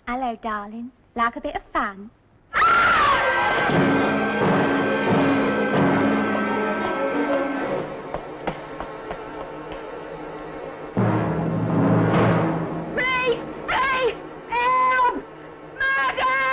Hello, darling. Like a bit of fun? Please! Please! Help! Murder!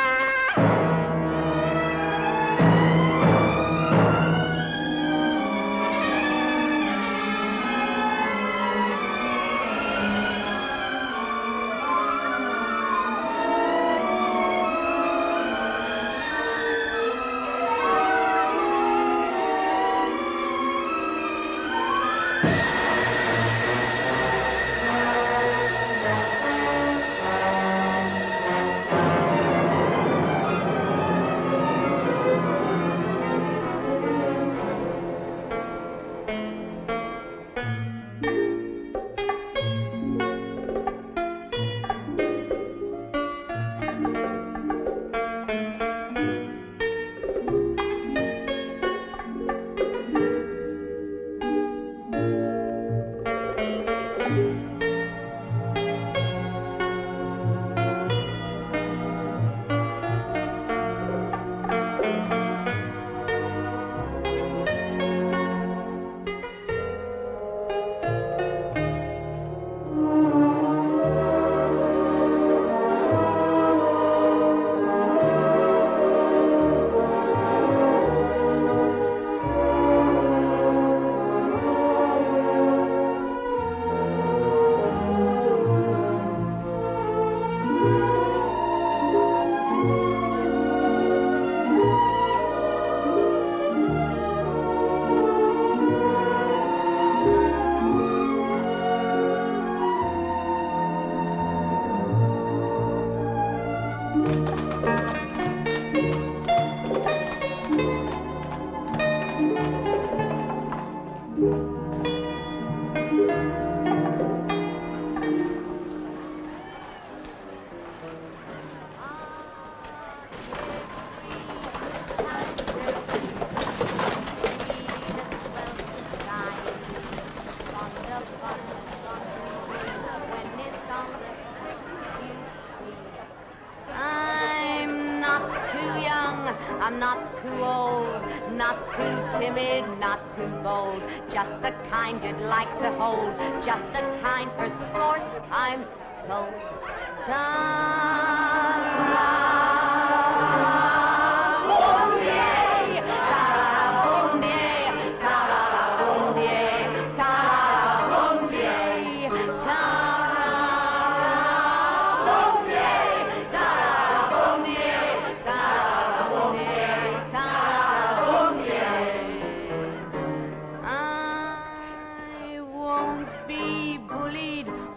I'm not too old, not too timid, not too bold. Just the kind you'd like to hold, just the kind for sport, I'm told.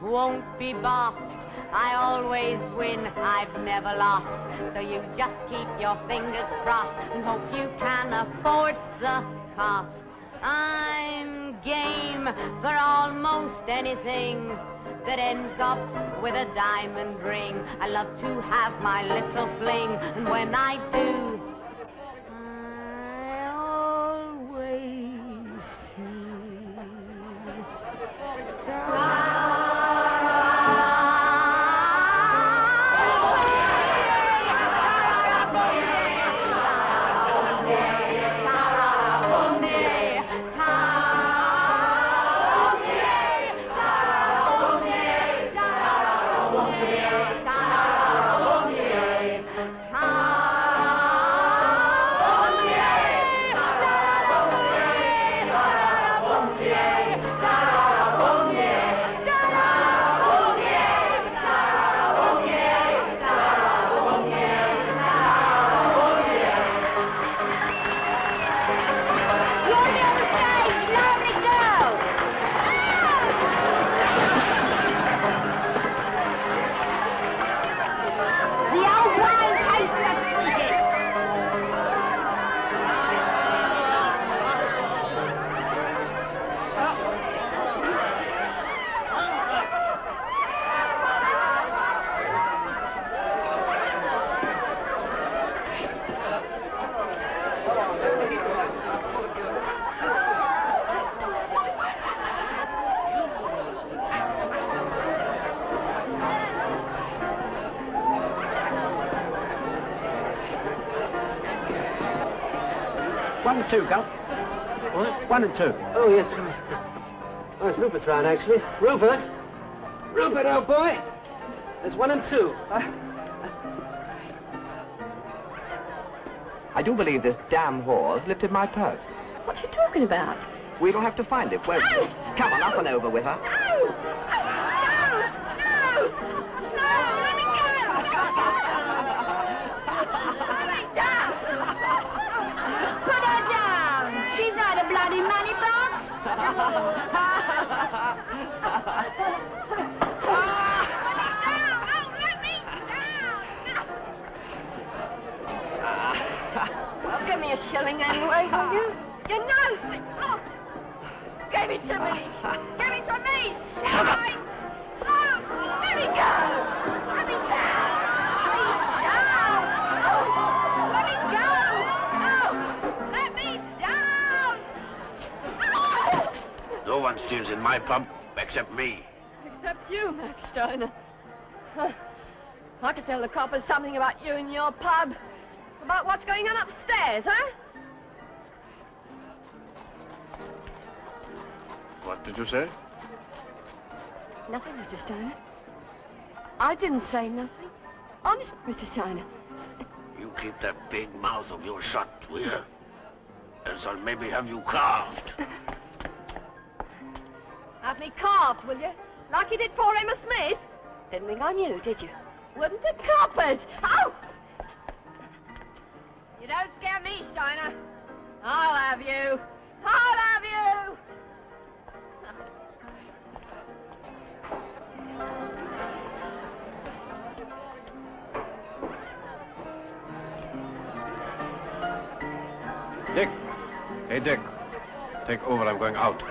Won't be bossed. I always win, I've never lost. So you just keep your fingers crossed and hope you can afford the cost. I'm game for almost anything that ends up with a diamond ring. I love to have my little fling, and when I do, I always see. 1 and 2, Gal. What? 1 and 2. Oh, yes, right. Oh, it's Rupert's round, actually. Rupert! Rupert, old boy! There's 1 and 2. I do believe this damn whore's lifted my purse. What are you talking about? We'll have to find it, won't we? Come on, up and over with her. No! No! No! Let me go! Let me down! Put her down! She's not a bloody money box! Let me down! Well, give me a shilling anyway, will you? You know! Oh. Give it to me! Give it to me! Shine! Oh, let me go! Let me down! Let me down! Oh, let me down! Oh! No one steals in my pub except me. Except you, Max Steiner. I could tell the coppers something about you and your pub. About what's going on upstairs, huh? What did you say? Nothing, Mr. Steiner. I didn't say nothing. Honest, Mr. Steiner. You keep that big mouth of yours shut, will you? Else I'll maybe have you carved. Have me carved, will you? Like you did poor Emma Smith? Didn't think I knew, did you? Wouldn't the coppers? Oh! You don't scare me, Steiner. I'll have you. I'll have you! Dick! Hey, Dick. Take over, I'm going out.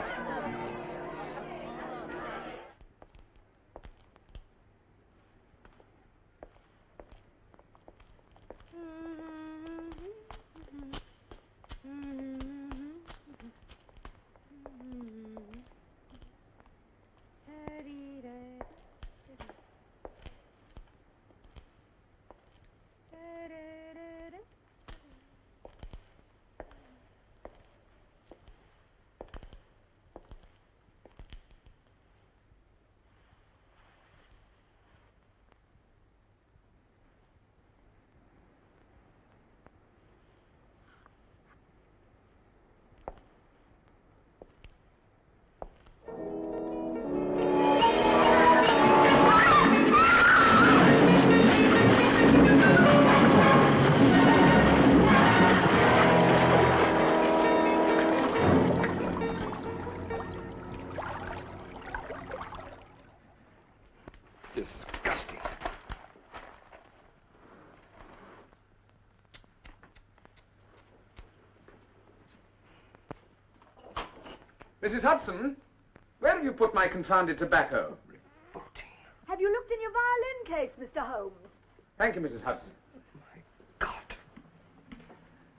Disgusting. Mrs. Hudson, where have you put my confounded tobacco? Revolting. Have you looked in your violin case, Mr. Holmes? Thank you, Mrs. Hudson. My God.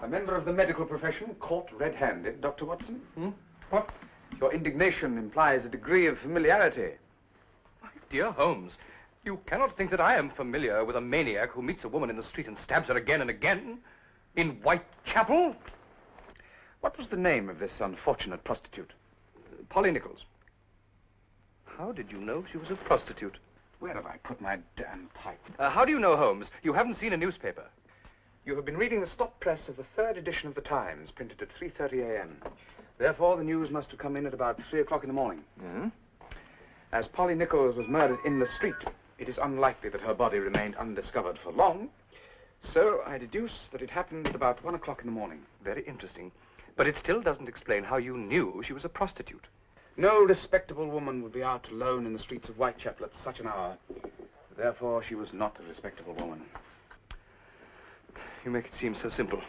A member of the medical profession caught red-handed, Dr. Watson. What? Your indignation implies a degree of familiarity. My dear Holmes, you cannot think that I am familiar with a maniac who meets a woman in the street and stabs her again and again? In Whitechapel? What was the name of this unfortunate prostitute? Polly Nichols. How did you know she was a prostitute? Where have I put my damn pipe? How do you know, Holmes? You haven't seen a newspaper. You have been reading the stop press of the 3rd edition of the Times, printed at 3:30 a.m. Therefore, the news must have come in at about 3 o'clock in the morning. As Polly Nichols was murdered in the street, it is unlikely that her body remained undiscovered for long. So I deduce that it happened at about 1 o'clock in the morning. Very interesting. But it still doesn't explain how you knew she was a prostitute. No respectable woman would be out alone in the streets of Whitechapel at such an hour. Therefore, she was not a respectable woman. You make it seem so simple.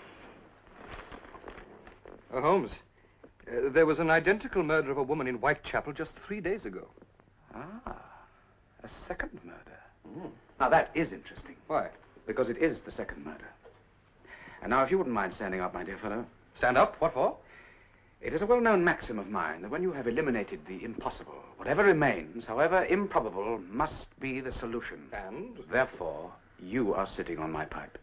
Holmes, there was an identical murder of a woman in Whitechapel just 3 days ago. Ah, a second murder. Now, that is interesting. Why? Because it is the second murder. And now, if you wouldn't mind standing up, my dear fellow. Stand up? What for? It is a well-known maxim of mine that when you have eliminated the impossible, whatever remains, however improbable, must be the solution. And? Therefore, you are sitting on my pipe.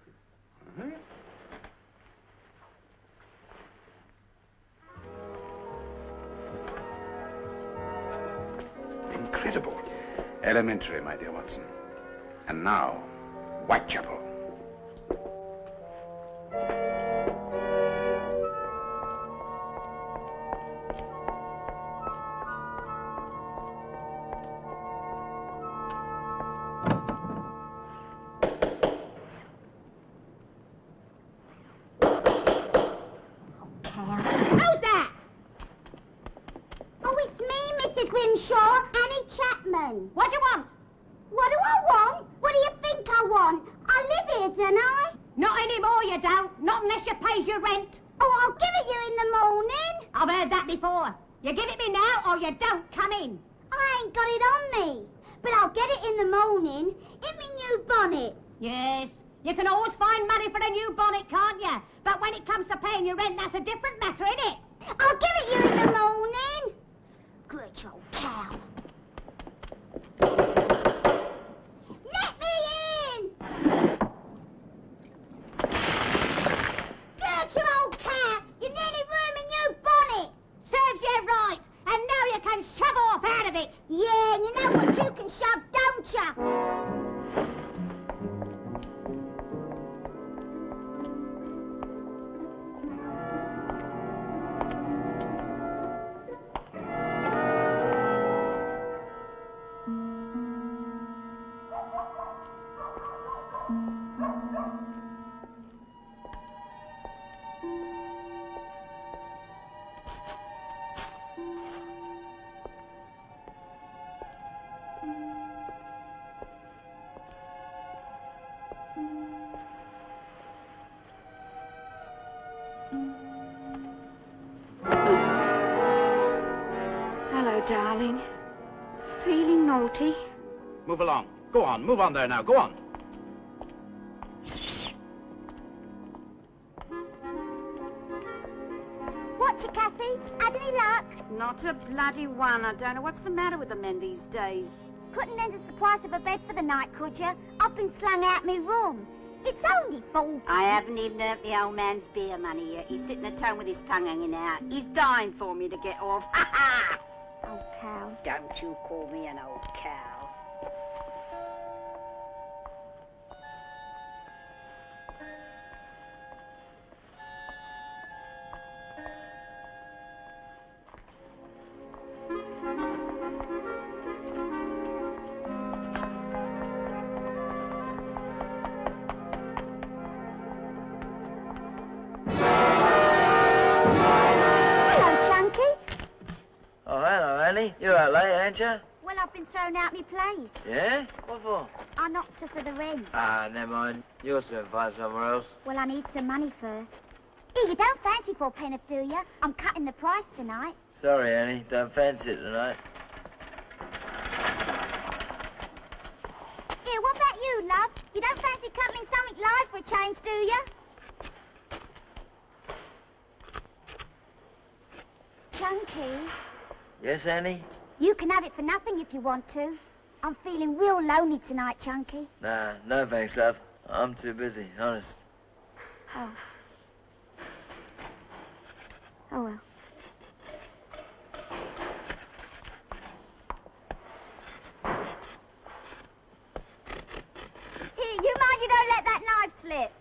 incredible. Elementary, my dear Watson. And now, Whitechapel. Who's that? Oh, it's me, Mrs. Grimshaw, Annie Chapman. What do you want? What do I want? What do you think I want? I live here, don't I? Not anymore, you don't. Not unless you pays your rent. Oh, I'll give it you in the morning. I've heard that before. You give it me now or you don't come in. I ain't got it on me. But I'll get it in the morning. In me new bonnet. Yes. You can always find money for a new bonnet, can't you? But when it comes to paying your rent, that's a different matter, isn't it? I'll give it you in the morning. Good old cow. Let me in! Good old cow. You nearly ruined my new bonnet. Serves you right. And now you can shove off out of it. Yeah, and you know what you can shove, don't you? Hello, darling. Feeling naughty? Move along. Go on, move on there now, go on. What's your Kathy? Had any luck? Not a bloody one. I don't know what's the matter with the men these days. Couldn't lend us the price of a bed for the night, could you? I've been slung out my room. It's only 4p. I haven't even earned the old man's beer money yet. He's sitting at home with his tongue hanging out. He's dying for me to get off. Ha ha! Old cow. Don't you call me an old cow. Hello, Chunky. Oh, hello, Annie. You're out late, ain't you? Well, I've been thrown out my place. Yeah? What for? I knocked her for the rent. Ah, never mind. You'll soon find somewhere else. Well, I need some money first. Here, you don't fancy 4p, do you? I'm cutting the price tonight. Sorry, Annie. Don't fancy it tonight. Here, what about you, love? You don't fancy cuddling something live for a change, do you? Chunky, Yes, Annie? you can have it for nothing if you want to. I'm feeling real lonely tonight, Chunky. Nah, no thanks, love. I'm too busy, honest. Oh. Oh, well. Here, you mind you don't let that knife slip.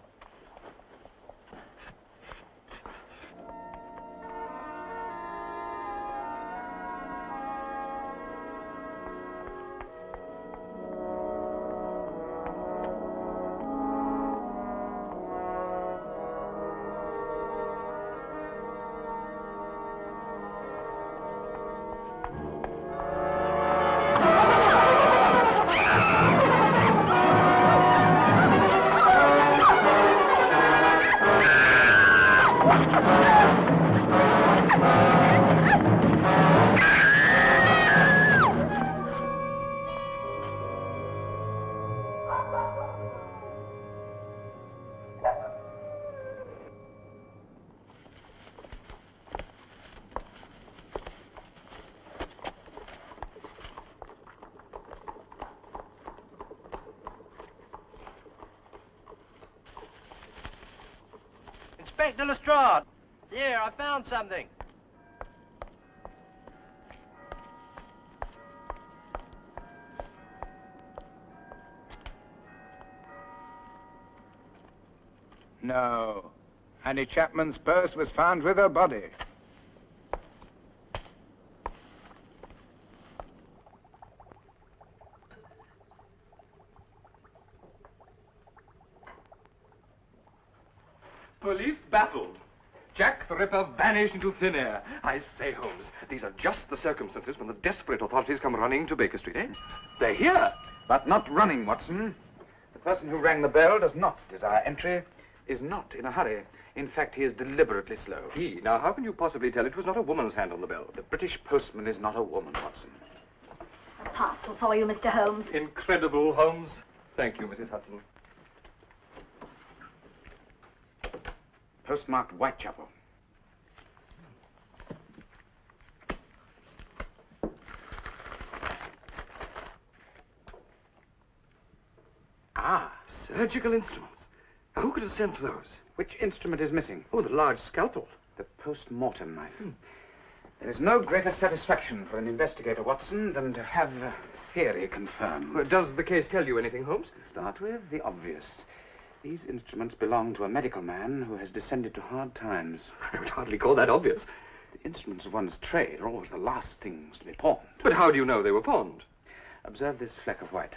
Inspector Lestrade. Here, I found something. No. Annie Chapman's purse was found with her body. Police baffled. Jack the Ripper vanished into thin air. I say, Holmes, these are just the circumstances when the desperate authorities come running to Baker Street, eh? They're here. But not running, Watson. The person who rang the bell does not desire entry, is not in a hurry. In fact, he is deliberately slow. He? Now, how can you possibly tell it was not a woman's hand on the bell? The British postman is not a woman, Watson. A parcel for you, Mr. Holmes. Incredible, Holmes. Thank you, Mrs. Hudson. Postmarked Whitechapel. Ah, surgical instruments. Now, who could have sent those? Which instrument is missing? Oh, the large scalpel. The post-mortem knife. There is no greater satisfaction for an investigator, Watson, than to have a theory confirmed. Well, does the case tell you anything, Holmes? To start with, the obvious. These instruments belong to a medical man who has descended to hard times. I would hardly call that obvious. The instruments of one's trade are always the last things to be pawned. But how do you know they were pawned? Observe this fleck of white.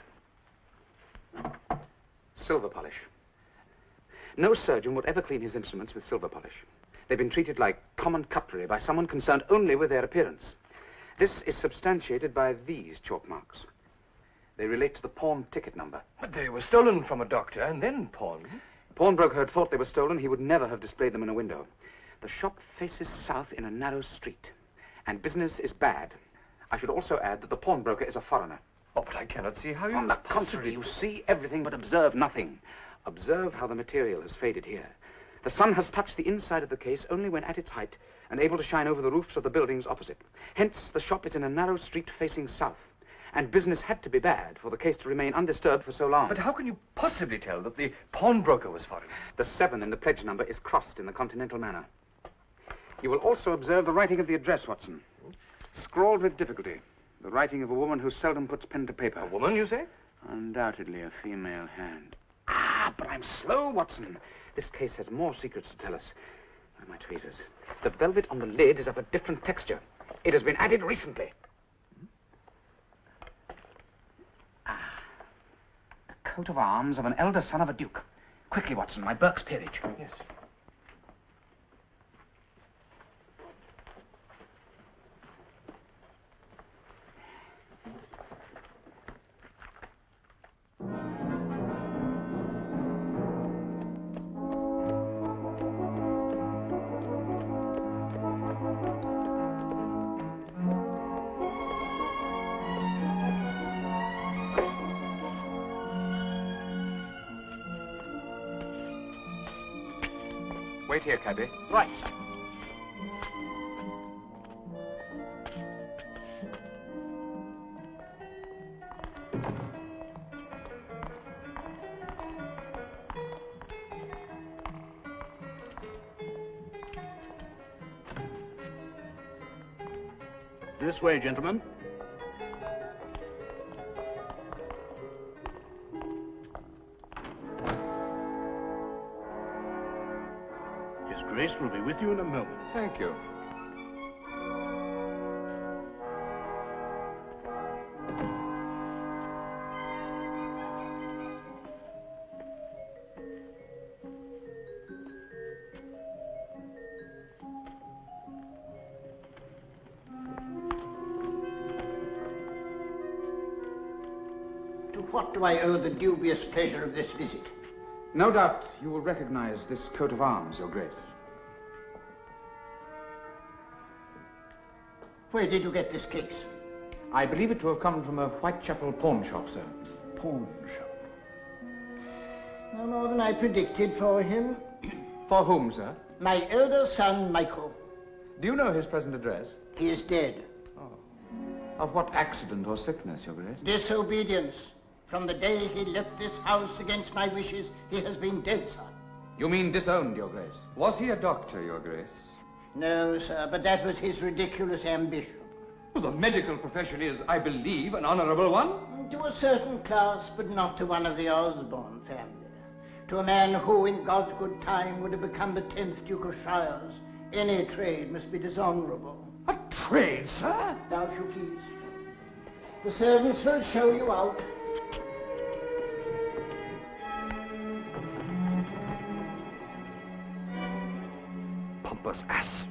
Silver polish. No surgeon would ever clean his instruments with silver polish. They've been treated like common cutlery by someone concerned only with their appearance. This is substantiated by these chalk marks. They relate to the pawn ticket number. But they were stolen from a doctor and then pawned. Pawnbroker had thought they were stolen. He would never have displayed them in a window. The shop faces south in a narrow street, and business is bad. I should also add that the pawnbroker is a foreigner. Oh, but I cannot see how you... On the contrary, you see everything but observe nothing. Observe how the material has faded here. The sun has touched the inside of the case only when at its height and able to shine over the roofs of the buildings opposite. Hence, the shop is in a narrow street facing south. And business had to be bad for the case to remain undisturbed for so long. But how can you possibly tell that the pawnbroker was foreign? The 7 in the pledge number is crossed in the continental manner. You will also observe the writing of the address, Watson. Scrawled with difficulty. The writing of a woman who seldom puts pen to paper. A woman, you say? Undoubtedly a female hand. Ah, but I'm slow, Watson. This case has more secrets to tell us. Where are my tweezers? The velvet on the lid is of a different texture. It has been added recently. Coat of arms of an elder son of a duke. Quickly, Watson, my Burke's peerage. Yes. Wait here, cabby. Right. This way, gentlemen. His Grace will be with you in a moment. Thank you. To what do I owe the dubious pleasure of this visit? No doubt you will recognize this coat of arms, Your Grace. Where did you get this case? I believe it to have come from a Whitechapel pawn shop, sir. Pawn shop. No more than I predicted for him. For whom, sir? My elder son, Michael. Do you know his present address? He is dead. Of what accident or sickness, Your Grace? Disobedience. From the day he left this house against my wishes, he has been dead, sir. You mean disowned, Your Grace? Was he a doctor, Your Grace? No, sir, but that was his ridiculous ambition. Well, the medical profession is, I believe, an honorable one. To a certain class, but not to one of the Osborne family. To a man who, in God's good time, would have become the 10th Duke of Shires, any trade must be dishonourable. A trade, sir? Down, if you please. The servants will show you out. Pompous ass.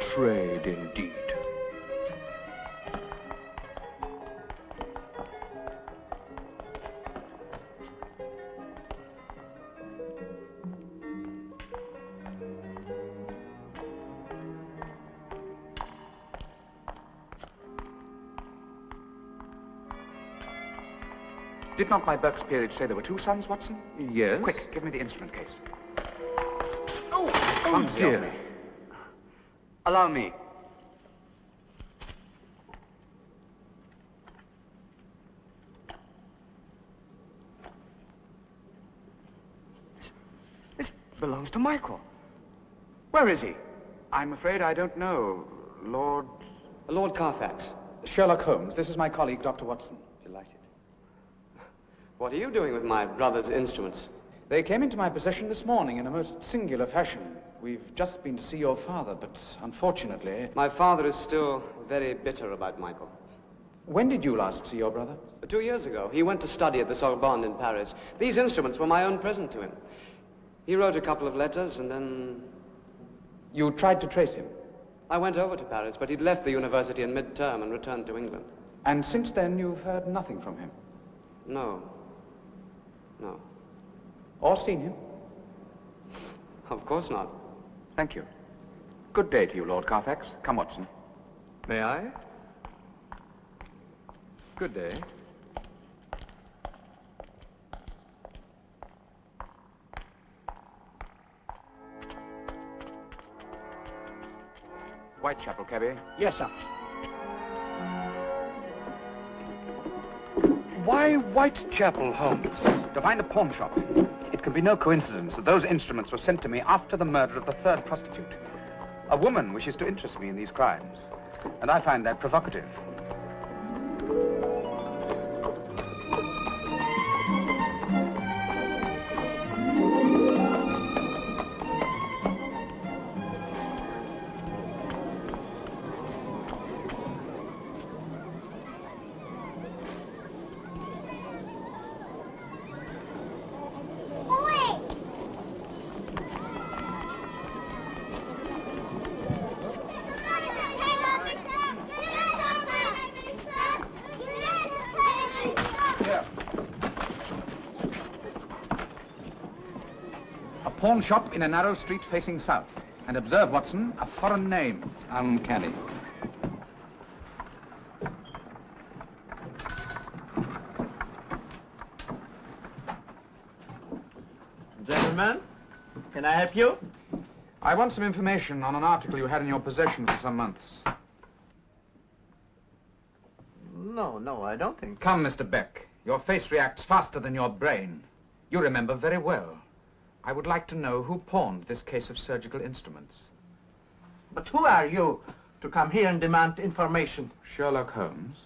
Trade indeed. Did not my Burke's peerage say there were 2 sons, Watson? Yes? Quick, give me the instrument case. Oh, dear. Allow me. This belongs to Michael. Where is he? I'm afraid I don't know. Lord Carfax. Sherlock Holmes. This is my colleague, Dr. Watson. Delighted. What are you doing with my brother's instruments? They came into my possession this morning in a most singular fashion. We've just been to see your father, but unfortunately... My father is still very bitter about Michael. When did you last see your brother? 2 years ago. He went to study at the Sorbonne in Paris. These instruments were my own present to him. He wrote a couple of letters and then... You tried to trace him? I went over to Paris, but he'd left the university in mid-term and returned to England. And since then you've heard nothing from him? No. No. Or seen him? Of course not. Thank you. Good day to you, Lord Carfax. Come, Watson. May I? Good day. Whitechapel, cabby. Yes, sir. Why Whitechapel, Holmes? To find a pawn shop. It can be no coincidence that those instruments were sent to me after the murder of the 3rd prostitute. A woman wishes to interest me in these crimes, and I find that provocative. Pawn shop in a narrow street facing south. And observe, Watson, a foreign name. Uncanny. Gentlemen, can I help you? I want some information on an article you had in your possession for some months. No, I don't think. Come, Mr. Beck. Your face reacts faster than your brain. You remember very well. I would like to know who pawned this case of surgical instruments. But who are you to come here and demand information? Sherlock Holmes.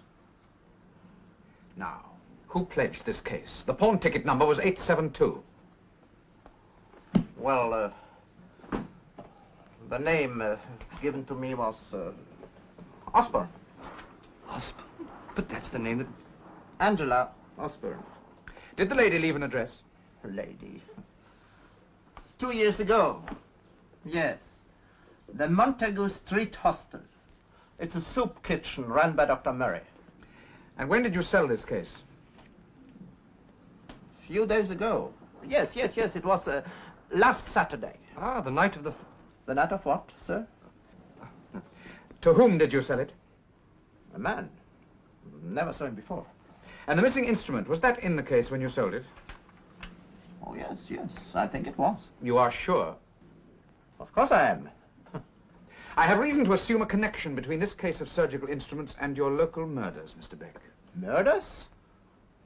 Now, who pledged this case? The pawn ticket number was 872. Well, the name given to me was Osborne. Osborne? But that's the name that... Angela Osborne. Did the lady leave an address? Lady. 2 years ago. Yes. The Montague Street Hostel. It's a soup kitchen run by Dr. Murray. And when did you sell this case? A few days ago. Yes. It was last Saturday. Ah, the night of the... The night of what, sir? To whom did you sell it? A man. Never saw him before. And the missing instrument, was that in the case when you sold it? Oh, yes. I think it was. You are sure? Of course I am. I have reason to assume a connection between this case of surgical instruments and your local murders, Mr. Beck. Murders?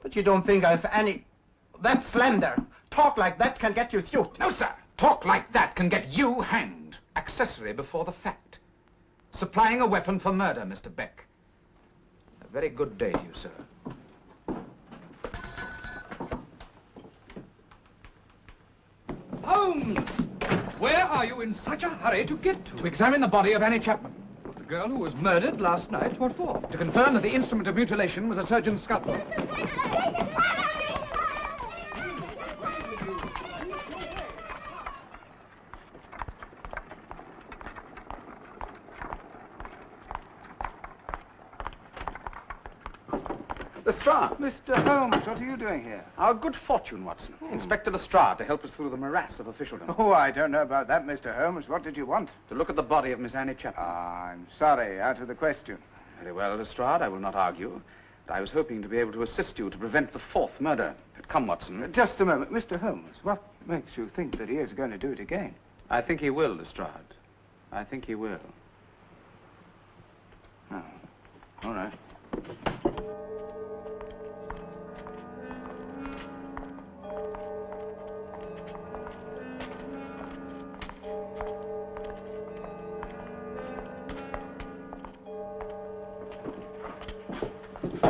But you don't think I've any... That slender. Talk like that can get you sued. No, sir. Talk like that can get you hanged. Accessory before the fact. Supplying a weapon for murder, Mr. Beck. A very good day to you, sir. Holmes! Where are you in such a hurry to get to? To examine the body of Annie Chapman. The girl who was murdered last night? What for? To confirm that the instrument of mutilation was a surgeon's scalpel. Lestrade. Mr. Holmes, what are you doing here? Our good fortune, Watson. Inspector Lestrade to help us through the morass of officialdom. Oh, I don't know about that, Mr. Holmes. What did you want? To look at the body of Miss Annie Chapman. I'm sorry, out of the question. Very well, Lestrade, I will not argue. But I was hoping to be able to assist you to prevent the fourth murder. But come, Watson. Just a moment. Mr. Holmes, what makes you think that he is going to do it again? I think he will, Lestrade. I think he will. Oh, all right.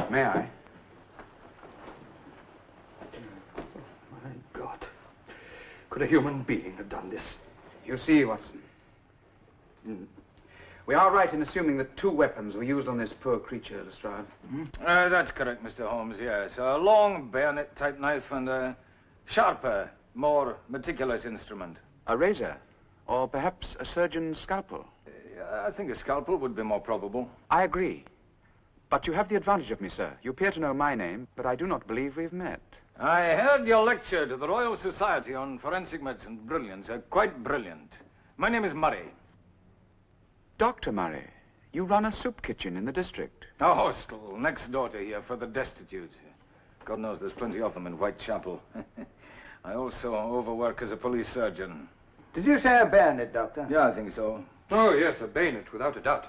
May I? My God. Could a human being have done this? You see, Watson. We are right in assuming that two weapons were used on this poor creature, Lestrade. That's correct, Mr. Holmes, yes. A long bayonet-type knife and a sharper, more meticulous instrument. A razor? Or perhaps a surgeon's scalpel? I think a scalpel would be more probable. I agree. But you have the advantage of me, sir. You appear to know my name, but I do not believe we've met. I heard your lecture to the Royal Society on Forensic Medicine. Brilliant, quite brilliant. My name is Murray. Dr. Murray, you run a soup kitchen in the district. A hostel next door to here for the destitute. God knows there's plenty of them in Whitechapel. I also overwork as a police surgeon. Did you say a bayonet, Doctor? Yeah, I think so. Oh, yes, a bayonet, without a doubt.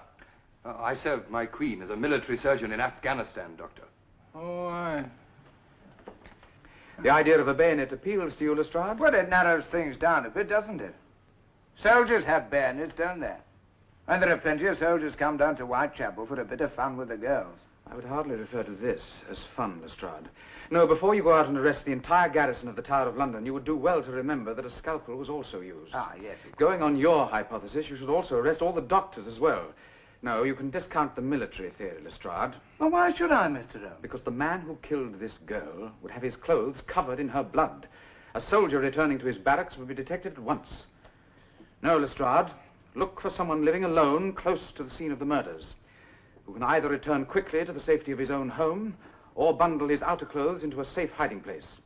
I served my queen as a military surgeon in Afghanistan, Doctor. Oh, aye. The idea of a bayonet appeals to you, Lestrade? Well, it narrows things down a bit, doesn't it? Soldiers have bayonets, don't they? And there are plenty of soldiers come down to Whitechapel for a bit of fun with the girls. I would hardly refer to this as fun, Lestrade. No, before you go out and arrest the entire garrison of the Tower of London, you would do well to remember that a scalpel was also used. Ah, yes. Going on your hypothesis, you should also arrest all the doctors as well. No, you can discount the military theory, Lestrade. Well, why should I, Mr. Holmes? Because the man who killed this girl would have his clothes covered in her blood. A soldier returning to his barracks would be detected at once. No, Lestrade, look for someone living alone close to the scene of the murders, who can either return quickly to the safety of his own home or bundle his outer clothes into a safe hiding place.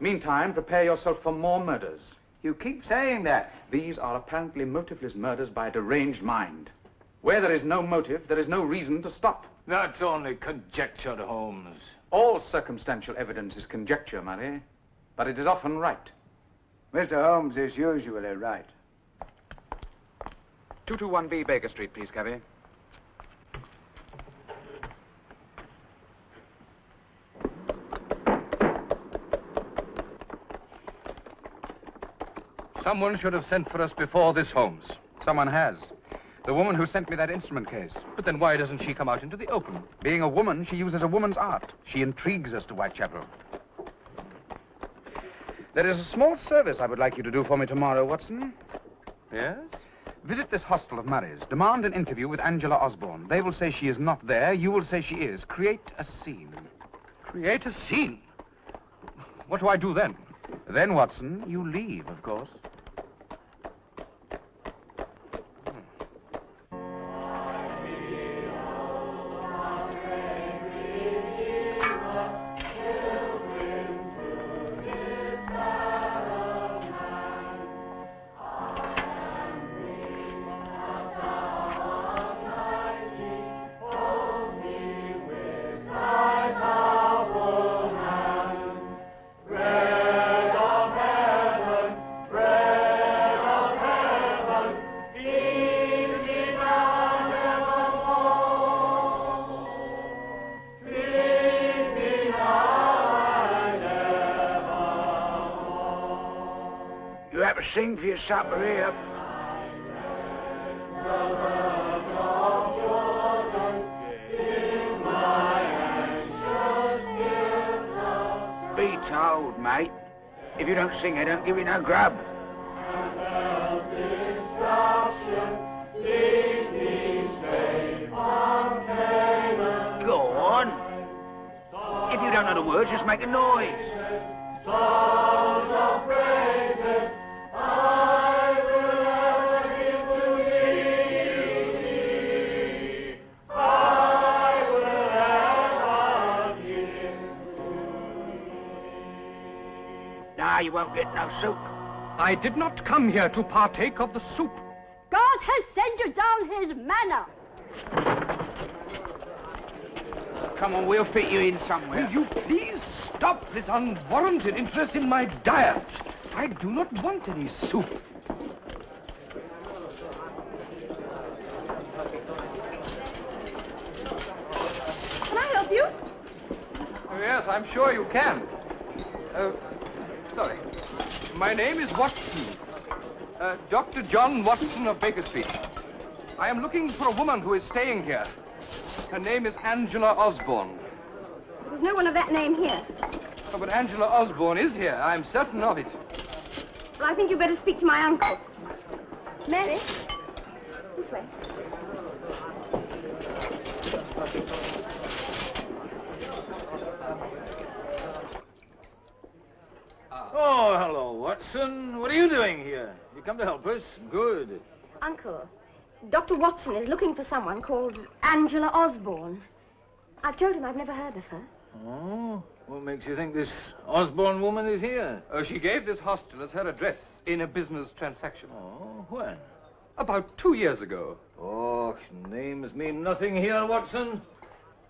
Meantime, prepare yourself for more murders. You keep saying that. These are apparently motiveless murders by a deranged mind. Where there is no motive, there is no reason to stop. That's only conjecture, Holmes. All circumstantial evidence is conjecture, Murray, but it is often right. Mr. Holmes is usually right. 221B Baker Street, please, cabby. Someone should have sent for us before this, Holmes. Someone has. The woman who sent me that instrument case. But then why doesn't she come out into the open? Being a woman, she uses a woman's art. She intrigues us to Whitechapel. There is a small service I would like you to do for me tomorrow, Watson. Yes? Visit this hostel of Murray's. Demand an interview with Angela Osborne. They will say she is not there. You will say she is. Create a scene. Create a scene? What do I do then? Then, Watson, you leave, of course. Bread to sing for your supper here. Be told, mate. If you don't sing, I don't give you no grub. Go on. If you don't know the words, just make a noise. Songs of praises I will ever give to thee. I will ever give to thee. Nah, you won't get no soup. I did not come here to partake of the soup. God has sent you down his manna. Come on, we'll fit you in somewhere. Will you please stop this unwarranted interest in my diet? I do not want any soup. Can I help you? Oh, yes, I'm sure you can. Sorry. My name is Watson. Dr. John Watson of Baker Street. I am looking for a woman who is staying here. Her name is Angela Osborne. There's no one of that name here. Oh, but Angela Osborne is here. I'm certain of it. Well, I think you better speak to my uncle. Mary, this way. Oh, hello, Watson. What are you doing here? You come to help us? Good. Uncle, Dr. Watson is looking for someone called Angela Osborne. I've told him I've never heard of her. Oh, what makes you think this Osborne woman is here? Oh, she gave this hostel as her address in a business transaction. Oh, when? About 2 years ago. Oh, names mean nothing here, Watson.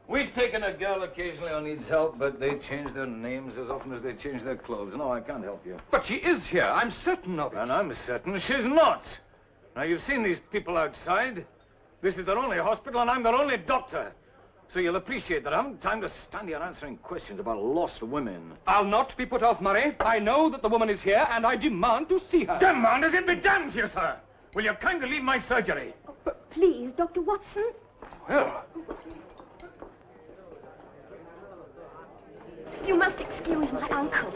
We've taken a girl occasionally who needs help, but they change their names as often as they change their clothes. No, I can't help you. But she is here. I'm certain of it. And I'm certain she's not. Now, you've seen these people outside. This is their only hospital, and I'm their only doctor. So you'll appreciate that I haven't time to stand here answering questions about lost women. I'll not be put off, Murray. I know that the woman is here, and I demand to see her. Demand as it be damned to you, sir. Will you kindly leave my surgery? Oh, but please, Dr. Watson. Well... You must excuse my uncle.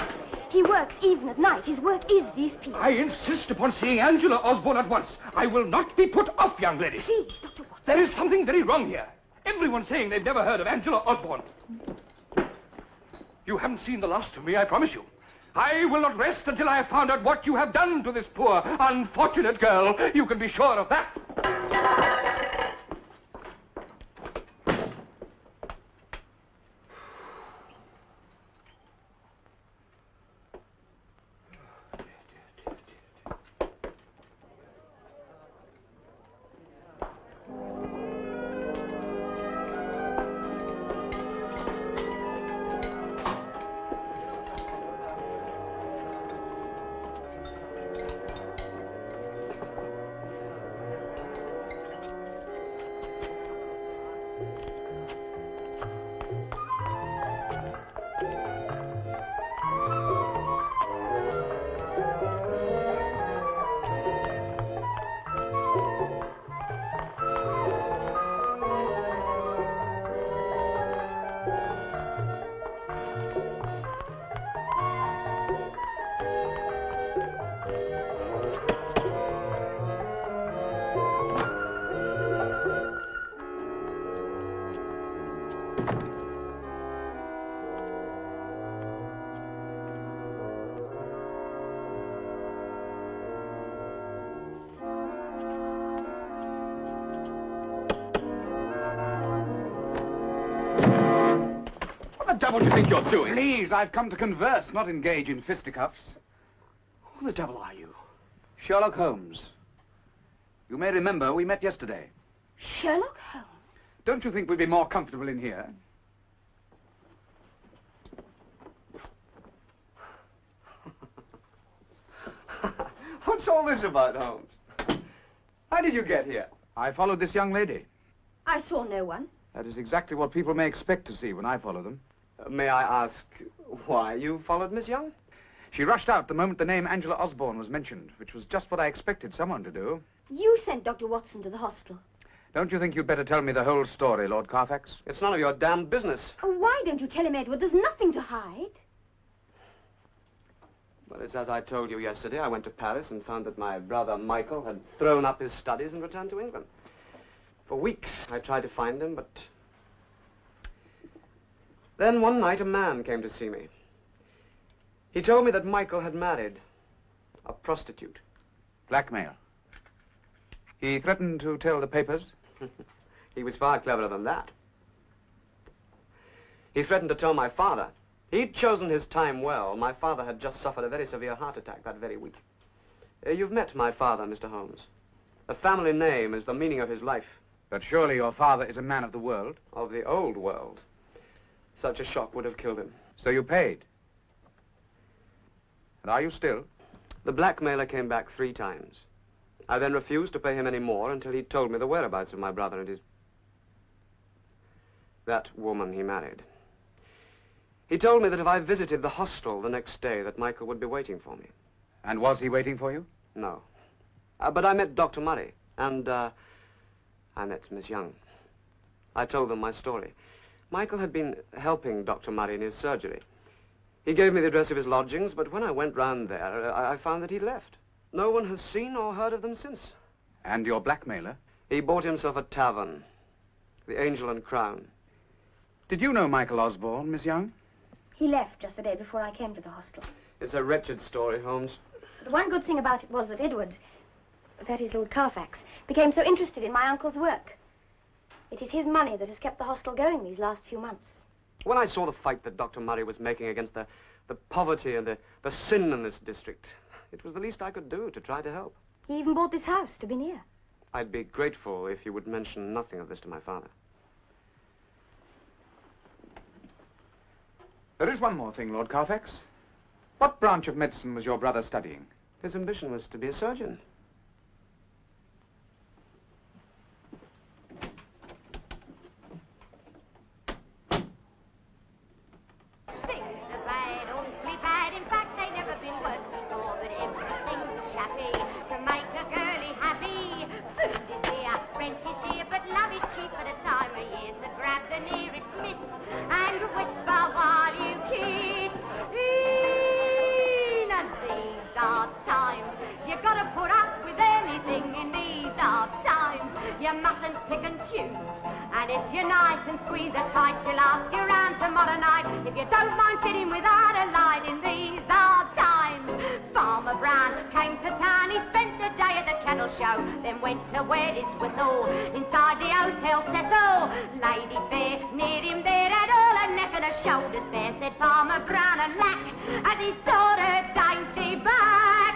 He works even at night. His work is these people. I insist upon seeing Angela Osborne at once. I will not be put off, young lady. Please, Dr. Watson. There is something very wrong here. Everyone's saying they've never heard of Angela Osborne. You haven't seen the last of me, I promise you. I will not rest until I have found out what you have done to this poor, unfortunate girl. You can be sure of that. What the devil do you think you're doing? Please, I've come to converse, not engage in fisticuffs. Who the devil are you? Sherlock Holmes. You may remember we met yesterday. Sherlock Holmes? Don't you think we'd be more comfortable in here? What's all this about, Holmes? How did you get here? I followed this young lady. I saw no one. That is exactly what people may expect to see when I follow them. May I ask why you followed Miss Young? She rushed out the moment the name Angela Osborne was mentioned, which was just what I expected someone to do. You sent Dr. Watson to the hostel. Don't you think you'd better tell me the whole story, Lord Carfax? It's none of your damned business. Oh, why don't you tell him, Edward? There's nothing to hide. Well, it's as I told you yesterday. I went to Paris and found that my brother Michael had thrown up his studies and returned to England. For weeks I tried to find him, but... Then one night a man came to see me. He told me that Michael had married a prostitute. Blackmail. He threatened to tell the papers? He was far cleverer than that. He threatened to tell my father. He'd chosen his time well. My father had just suffered a very severe heart attack that very week. You've met my father, Mr. Holmes. The family name is the meaning of his life. But surely your father is a man of the world? Of the old world. Such a shock would have killed him. So you paid? And are you still? The blackmailer came back 3 times. I then refused to pay him any more until he told me the whereabouts of my brother and that woman he married. He told me that if I visited the hostel the next day, that Michael would be waiting for me. And was he waiting for you? No. But I met Dr. Murray, and I met Miss Young. I told them my story. Michael had been helping Dr. Murray in his surgery. He gave me the address of his lodgings, but when I went round there, I found that he'd left. No one has seen or heard of them since. And your blackmailer? He bought himself a tavern, the Angel and Crown. Did you know Michael Osborne, Miss Young? He left just the day before I came to the hostel. It's a wretched story, Holmes. The one good thing about it was that Edward, that is Lord Carfax, became so interested in my uncle's work. It is his money that has kept the hostel going these last few months. When I saw the fight that Dr. Murray was making against the poverty and the sin in this district, it was the least I could do to try to help. He even bought this house to be near. I'd be grateful if you would mention nothing of this to my father. There is one more thing, Lord Carfax. What branch of medicine was your brother studying? His ambition was to be a surgeon. Things are bad, awfully bad. In fact, they've never been worse before. But everything's chappy to make a girlie happy. Food is dear, rent is dear, but love is cheap at a time of year. So grab the nearest miss and whisper while you kiss. And these are times you gotta put up with anything in these are times. You mustn't pick and choose. And if you're nice and squeeze her tight, she'll ask you round tomorrow night. If you don't mind sitting without a light in these are times. Farmer Brown came to town, he spent the day at the cattle show, then went to wet his whistle inside the Hotel Cecil. Lady fair neared him there, had all her neck and her shoulders bare, said Farmer Brown and lack as he saw her dainty back.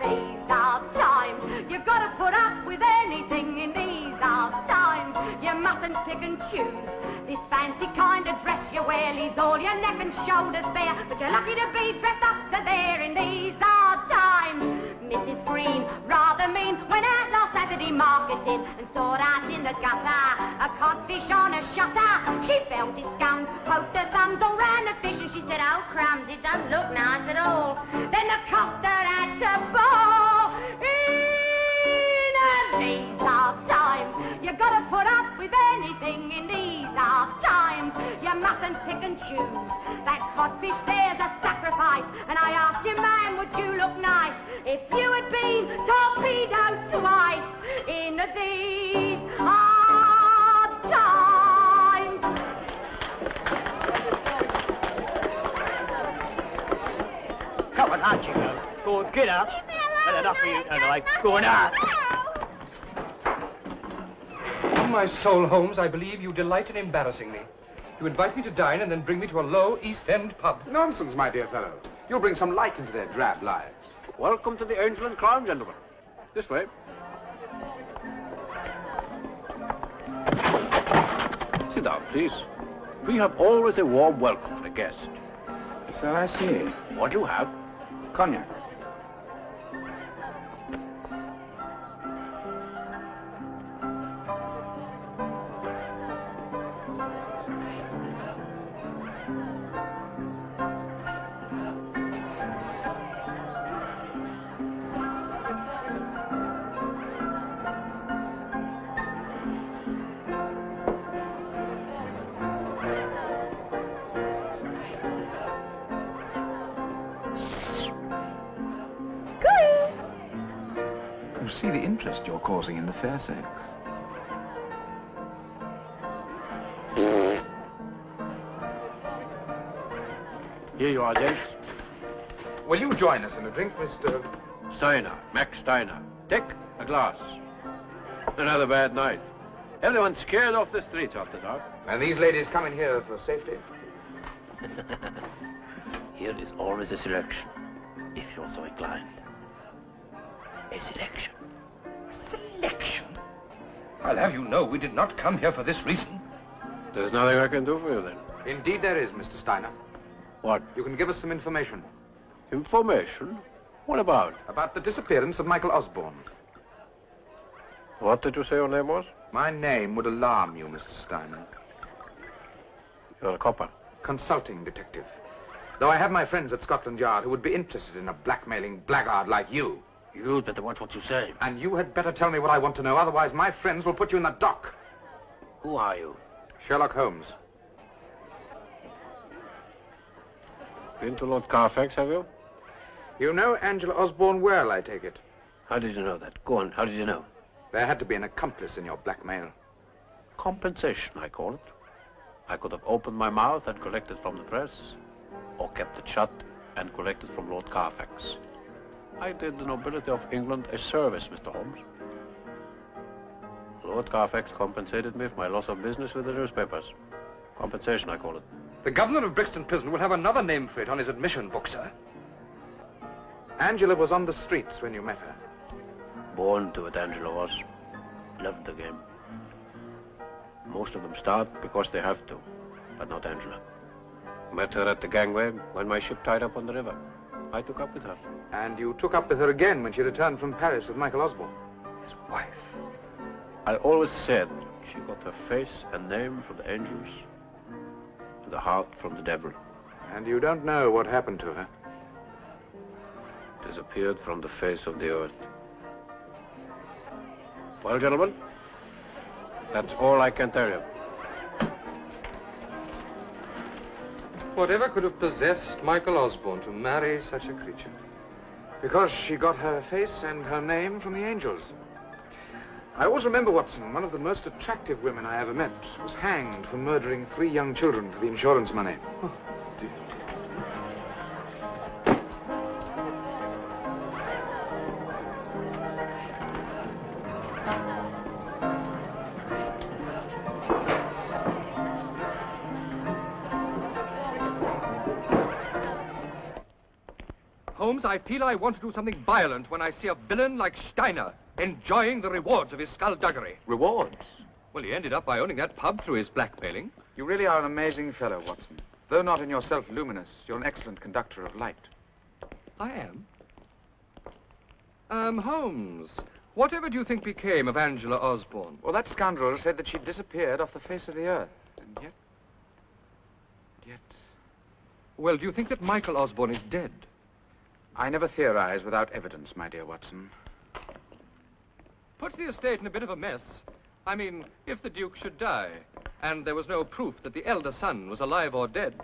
These are times you gotta put up with anything in these are times. You mustn't pick and choose. This fancy kind of dress you wear leaves all your neck and shoulders bare, but you're lucky to be dressed up to there in these are times. Mrs. Green, rather mean, went out last Saturday marketing and saw out in the gutter a codfish on a shutter. She felt it scummed, poked her thumbs all round the fish, and she said, oh crumbs, it don't look nice at all. Then the coster had to bowl. These are times you gotta put up with anything in these are times. You mustn't pick and choose. That codfish there's a sacrifice, and I asked you, man, would you look nice if you had been torpedoed twice in these are times? Come on, out you go. Go on, get up. Had enough of you tonight. Go on out. On my soul, Holmes, I believe you delight in embarrassing me. You invite me to dine and then bring me to a low East End pub. Nonsense, my dear fellow. You'll bring some light into their drab lives. Welcome to the Angel and Crown, gentlemen. This way. Sit down, please. We have always a warm welcome for a guest. So I see. What do you have? Cognac. You see the interest you're causing in the fair sex. Here you are, James. Will you join us in a drink, Mr. Steiner, Max Steiner. Take a glass. Another bad night. Everyone's scared off the streets after dark. And these ladies come in here for safety? Here is always a selection, if you're so inclined. A selection. Selection? I'll have you know we did not come here for this reason. There's nothing I can do for you then. Indeed there is, Mr. Steiner. What? You can give us some information. Information? What about? About the disappearance of Michael Osborne. What did you say your name was? My name would alarm you, Mr. Steiner. You're a copper. Consulting detective. Though I have my friends at Scotland Yard who would be interested in a blackmailing blackguard like you. You'd better watch what you say. And you had better tell me what I want to know, otherwise my friends will put you in the dock. Who are you? Sherlock Holmes. Been to Lord Carfax, have you? You know Angela Osborne well, I take it. How did you know that? Go on, how did you know? There had to be an accomplice in your blackmail. Compensation, I call it. I could have opened my mouth and collected from the press, or kept it shut and collected from Lord Carfax. I did the nobility of England a service, Mr. Holmes. Lord Carfax compensated me for my loss of business with the newspapers. Compensation, I call it. The governor of Brixton Prison will have another name for it on his admission book, sir. Angela was on the streets when you met her. Born to it, Angela was. Loved the game. Most of them start because they have to, but not Angela. Met her at the gangway when my ship tied up on the river. I took up with her. And you took up with her again when she returned from Paris with Michael Osborne, his wife. I always said she got her face and name from the angels, and the heart from the devil. And you don't know what happened to her? Disappeared from the face of the earth. Well, gentlemen, that's all I can tell you. Whatever could have possessed Michael Osborne to marry such a creature? Because she got her face and her name from the angels. I always remember, Watson, one of the most attractive women I ever met was hanged for murdering 3 young children for the insurance money. Oh, dear. Holmes, I feel I want to do something violent when I see a villain like Steiner enjoying the rewards of his skullduggery. Rewards? Well, he ended up by owning that pub through his blackmailing. You really are an amazing fellow, Watson. Though not in yourself luminous, you're an excellent conductor of light. I am. Holmes, whatever do you think became of Angela Osborne? Well, that scoundrel said that she disappeared off the face of the earth. And yet... Well, do you think that Michael Osborne is dead? I never theorize without evidence, my dear Watson. Puts the estate in a bit of a mess. I mean, if the Duke should die, and there was no proof that the elder son was alive or dead.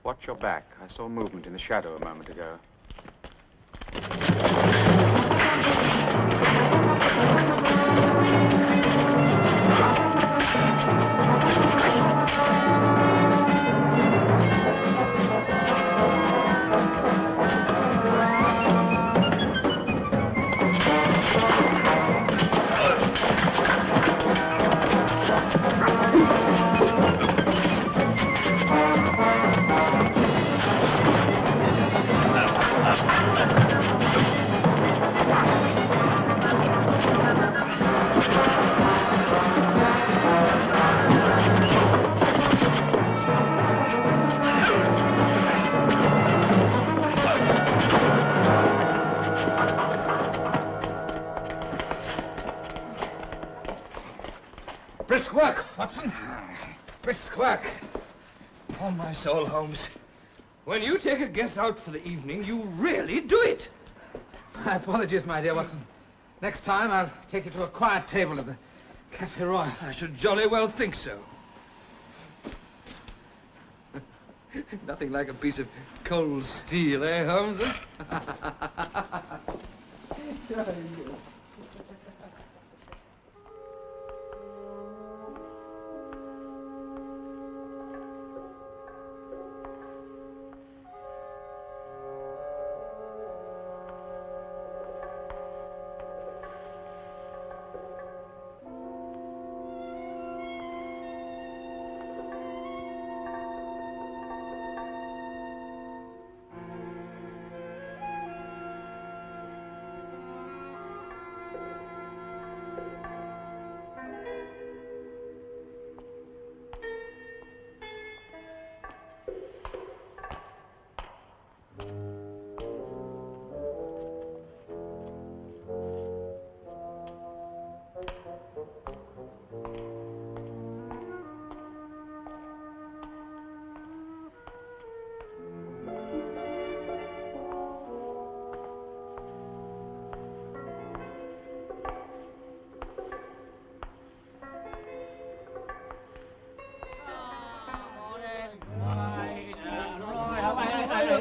Watch your back. I saw movement in the shadow a moment ago. Brisk work, Watson. Brisk work. On my soul, Holmes. When you take a guest out for the evening, you really do it. My apologies, my dear Watson. Next time, I'll take you to a quiet table at the Café Royal. I should jolly well think so. Nothing like a piece of cold steel, eh, Holmes?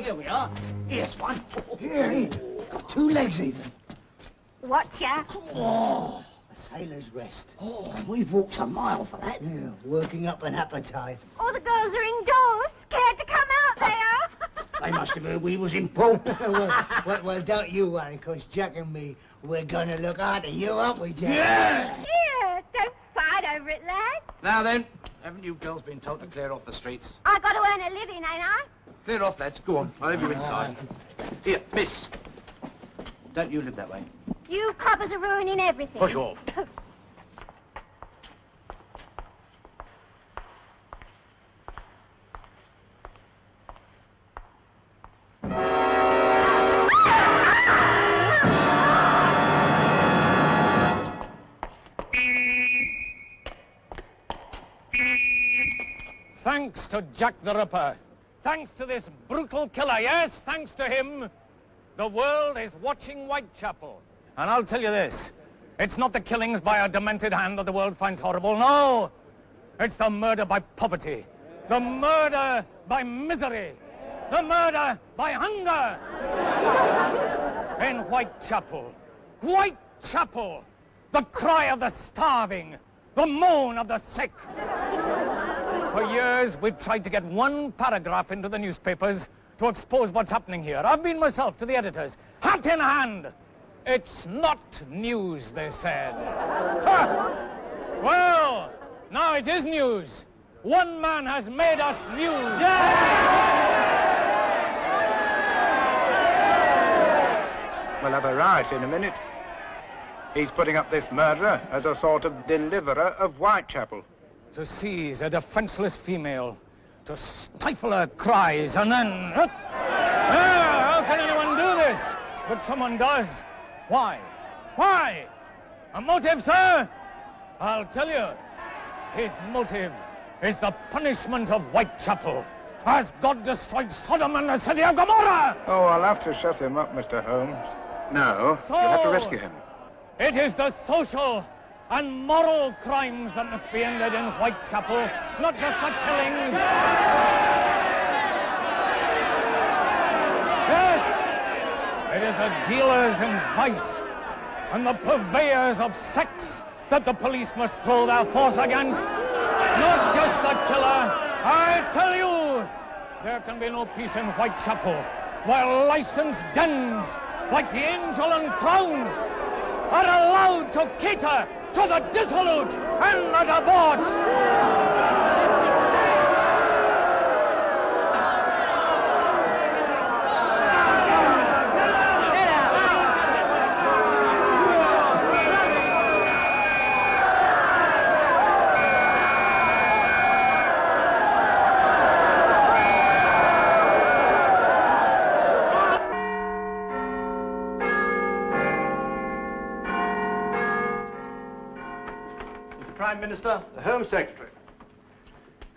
Here we are. Here's one. Here, got 2 legs even. Watch ya. Oh, a sailor's rest. Oh, we've walked a mile for that. Yeah, working up an appetite. All the girls are indoors, scared to come out there. They must have heard we was in port. well, don't you worry, because Jack and me, we're going to look after you, aren't we, Jack? Yeah! Here, don't fight over it, lads. Now then, haven't you girls been told to clear off the streets? I got to earn a living, ain't I? Clear off, lads. Go on. I'll leave you inside. Here, miss. Don't you live that way. You coppers are ruining everything. Push off. Thanks to Jack the Ripper. Thanks to this brutal killer, yes, thanks to him, the world is watching Whitechapel. And I'll tell you this, it's not the killings by a demented hand that the world finds horrible, no. It's the murder by poverty, the murder by misery, the murder by hunger. In Whitechapel, Whitechapel, the cry of the starving, the moan of the sick. For years, we've tried to get one paragraph into the newspapers to expose what's happening here. I've been myself to the editors, hat in hand. It's not news, they said. Well, now it is news. One man has made us news. We'll have a riot in a minute. He's putting up this murderer as a sort of deliverer of Whitechapel. To seize a defenseless female, to stifle her cries, and then... how can anyone do this? But someone does. Why? Why? A motive, sir? I'll tell you. His motive is the punishment of Whitechapel, as God destroyed Sodom and the city of Gomorrah! Oh, I'll have to shut him up, Mr. Holmes. No, So, you'll have to rescue him. It is the social and moral crimes that must be ended in Whitechapel, not just the killings. Yes, it is the dealers in vice and the purveyors of sex that the police must throw their force against, not just the killer. I tell you, there can be no peace in Whitechapel while licensed dens like the Angel and Crown are allowed to cater to the dissolute and the debauched. Prime Minister, the Home Secretary.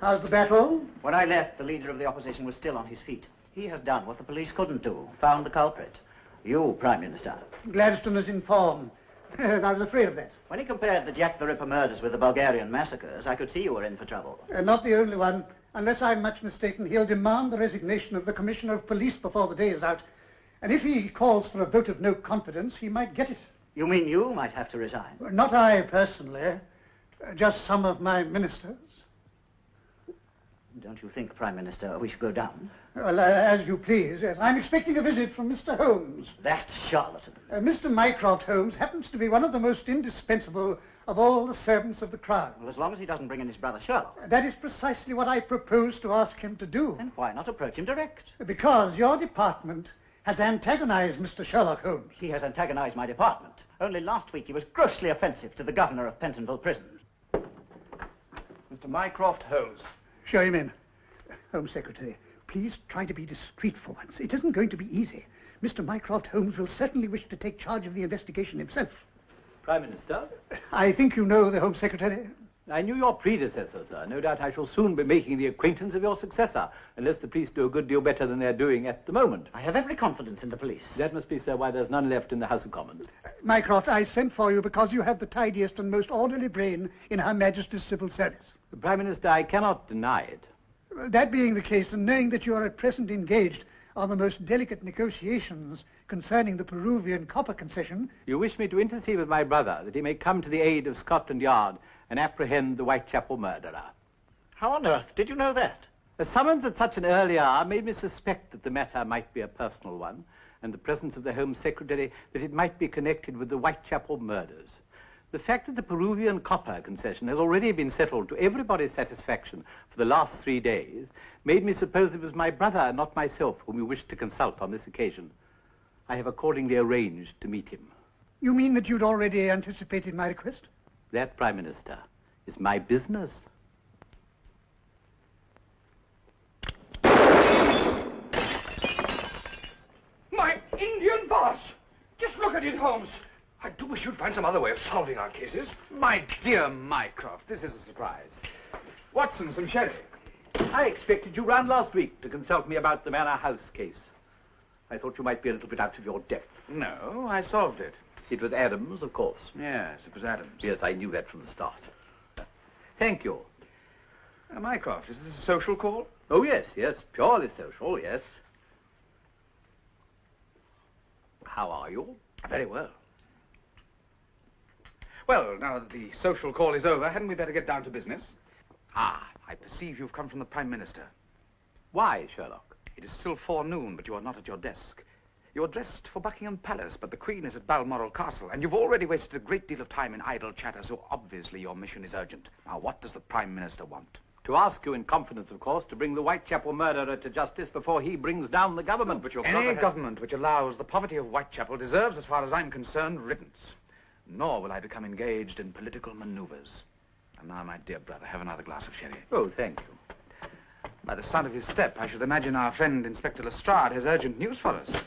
How's the battle? When I left, the leader of the opposition was still on his feet. He has done what the police couldn't do, found the culprit. You, Prime Minister. Gladstone is informed. I was afraid of that. When he compared the Jack the Ripper murders with the Bulgarian massacres, I could see you were in for trouble. Not the only one. Unless I'm much mistaken, he'll demand the resignation of the Commissioner of Police before the day is out. And if he calls for a vote of no confidence, he might get it. You mean you might have to resign? Not I, personally. Just some of my ministers. Don't you think, Prime Minister, we should go down? Well, as you please. Yes. I'm expecting a visit from Mr. Holmes. That charlatan. Mr. Mycroft Holmes happens to be one of the most indispensable of all the servants of the crown. Well, as long as he doesn't bring in his brother Sherlock. That is precisely what I propose to ask him to do. Then why not approach him direct? Because your department has antagonized Mr. Sherlock Holmes. He has antagonized my department. Only last week he was grossly offensive to the governor of Pentonville Prison. Mr. Mycroft Holmes. Show him in. Home Secretary, please try to be discreet for once. It isn't going to be easy. Mr. Mycroft Holmes will certainly wish to take charge of the investigation himself. Prime Minister? I think you know the Home Secretary. I knew your predecessor, sir. No doubt I shall soon be making the acquaintance of your successor, unless the police do a good deal better than they're doing at the moment. I have every confidence in the police. That must be, sir, why there's none left in the House of Commons. Mycroft, I sent for you because you have the tidiest and most orderly brain in Her Majesty's civil service. Prime Minister, I cannot deny it. That being the case, and knowing that you are at present engaged on the most delicate negotiations concerning the Peruvian copper concession... You wish me to intercede with my brother that he may come to the aid of Scotland Yard and apprehend the Whitechapel murderer. How on earth did you know that? A summons at such an early hour made me suspect that the matter might be a personal one, and the presence of the Home Secretary that it might be connected with the Whitechapel murders. The fact that the Peruvian copper concession has already been settled to everybody's satisfaction for the last 3 days made me suppose it was my brother, not myself, whom you wished to consult on this occasion. I have accordingly arranged to meet him. You mean that you'd already anticipated my request? That, Prime Minister, is my business. My Indian boss! Just look at it, Holmes. I do wish you'd find some other way of solving our cases. My dear Mycroft, this is a surprise. Watson, some sherry. I expected you round last week to consult me about the Manor House case. I thought you might be a little bit out of your depth. No, I solved it. It was Adams, of course. Yes, it was Adams. Yes, I knew that from the start. Thank you. Mycroft, is this a social call? Oh, yes, purely social, yes. How are you? Very well. Well, now that the social call is over, hadn't we better get down to business? Ah, I perceive you've come from the Prime Minister. Why, Sherlock? It is still forenoon, but you are not at your desk. You're dressed for Buckingham Palace, but the Queen is at Balmoral Castle, and you've already wasted a great deal of time in idle chatter, so obviously your mission is urgent. Now, what does the Prime Minister want? To ask you in confidence, of course, to bring the Whitechapel murderer to justice before he brings down the government. But your Any government which allows the poverty of Whitechapel deserves, as far as I'm concerned, riddance. Nor will I become engaged in political maneuvers. And now, my dear brother, have another glass of sherry. Oh, thank you. By the sound of his step, I should imagine our friend Inspector Lestrade has urgent news for us.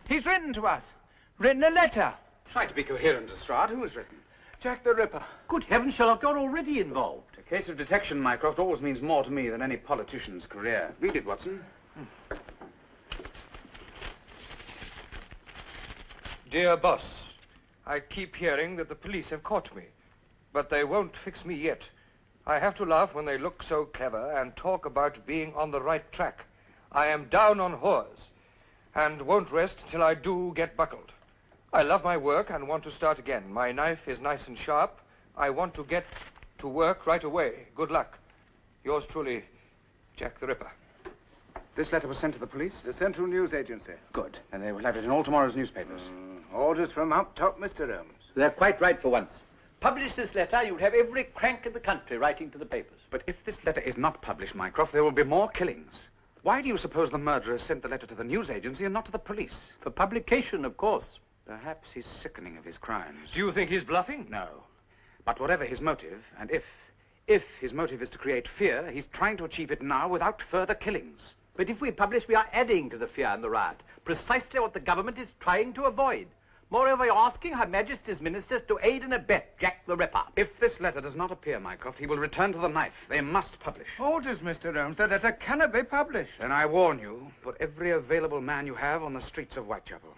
He's written to us. Written a letter. Try to be coherent, Lestrade. Who has written? Jack the Ripper. Good heavens, Sherlock, you're already involved. A case of detection, Mycroft, always means more to me than any politician's career. Read it, Watson. Dear boss, I keep hearing that the police have caught me, but they won't fix me yet. I have to laugh when they look so clever and talk about being on the right track. I am down on whores and won't rest till I do get buckled. I love my work and want to start again. My knife is nice and sharp. I want to get to work right away. Good luck. Yours truly, Jack the Ripper. This letter was sent to the police? The Central News Agency. Good. And they will have it in all tomorrow's newspapers. Orders from up top, Mr. Holmes. They're quite right for once. Publish this letter, you'll have every crank in the country writing to the papers. But if this letter is not published, Mycroft, there will be more killings. Why do you suppose the murderer sent the letter to the news agency and not to the police? For publication, of course. Perhaps he's sickening of his crimes. Do you think he's bluffing? No. But whatever his motive, and if his motive is to create fear, he's trying to achieve it now without further killings. But if we publish, we are adding to the fear and the riot. Precisely what the government is trying to avoid. Moreover, you're asking Her Majesty's ministers to aid and abet Jack the Ripper. If this letter does not appear, Mycroft, he will return to the knife. They must publish. Orders, Mr. Holmes. The letter cannot be published. And I warn you, put every available man you have on the streets of Whitechapel.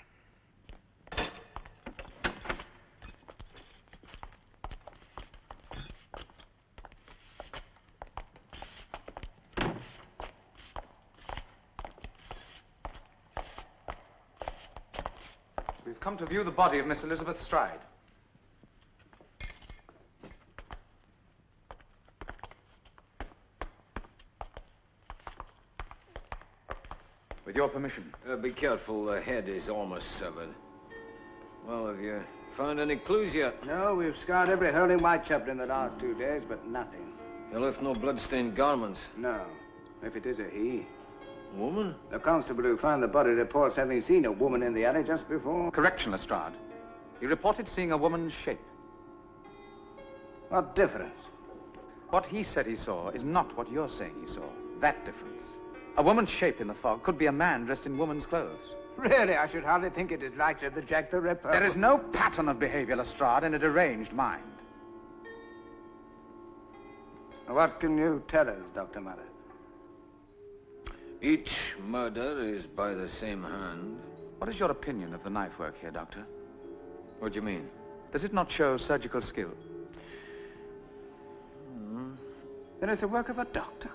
We've come to view the body of Miss Elizabeth Stride. With your permission. Be careful, the head is almost severed. Well, have you found any clues yet? No, we've scoured every hole in Whitechapel in the last 2 days, but nothing. You left no blood-stained garments? No. If it is a he. Woman? The constable who found the body reports having seen a woman in the alley just before. Correction, Lestrade. He reported seeing a woman's shape. What difference? What he said he saw is not what you're saying he saw. That difference. A woman's shape in the fog could be a man dressed in woman's clothes. Really, I should hardly think it is likely that Jack the Ripper... There is no pattern of behavior, Lestrade, in a deranged mind. What can you tell us, Dr. Murray? Each murder is by the same hand. What is your opinion of the knife work here, Doctor? What do you mean? Does it not show surgical skill? Then it's the work of a doctor.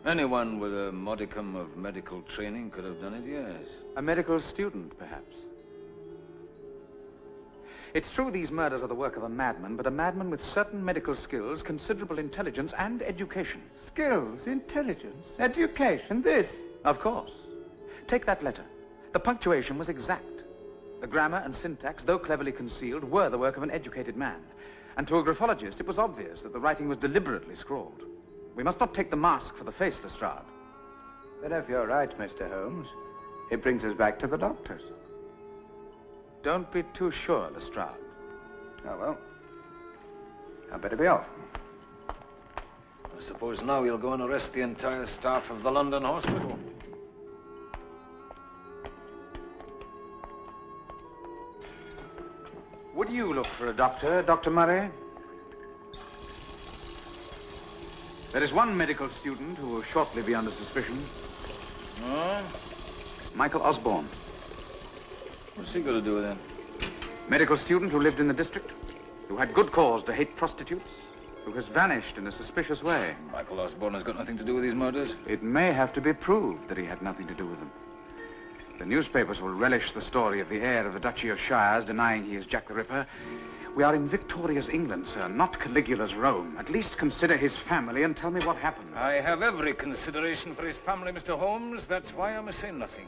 Anyone with a modicum of medical training could have done it, yes. A medical student, perhaps. It's true these murders are the work of a madman, but a madman with certain medical skills, considerable intelligence, and education. Skills, intelligence, education, this. Of course. Take that letter. The punctuation was exact. The grammar and syntax, though cleverly concealed, were the work of an educated man. And to a graphologist, it was obvious that the writing was deliberately scrawled. We must not take the mask for the face, Lestrade. But if you're right, Mr. Holmes, it brings us back to the doctors. Don't be too sure, Lestrade. Oh, well. I'd better be off. I suppose now you'll go and arrest the entire staff of the London hospital. Would you look for a doctor, Dr. Murray? There is one medical student who will shortly be under suspicion. Michael Osborne. What's he got to do with that? Medical student who lived in the district, who had good cause to hate prostitutes, who has vanished in a suspicious way. Michael Osborne has got nothing to do with these murders? It may have to be proved that he had nothing to do with them. The newspapers will relish the story of the heir of the Duchy of Shires denying he is Jack the Ripper. We are in Victoria's England, sir, not Caligula's Rome. At least consider his family and tell me what happened. I have every consideration for his family, Mr. Holmes. That's why I must say nothing.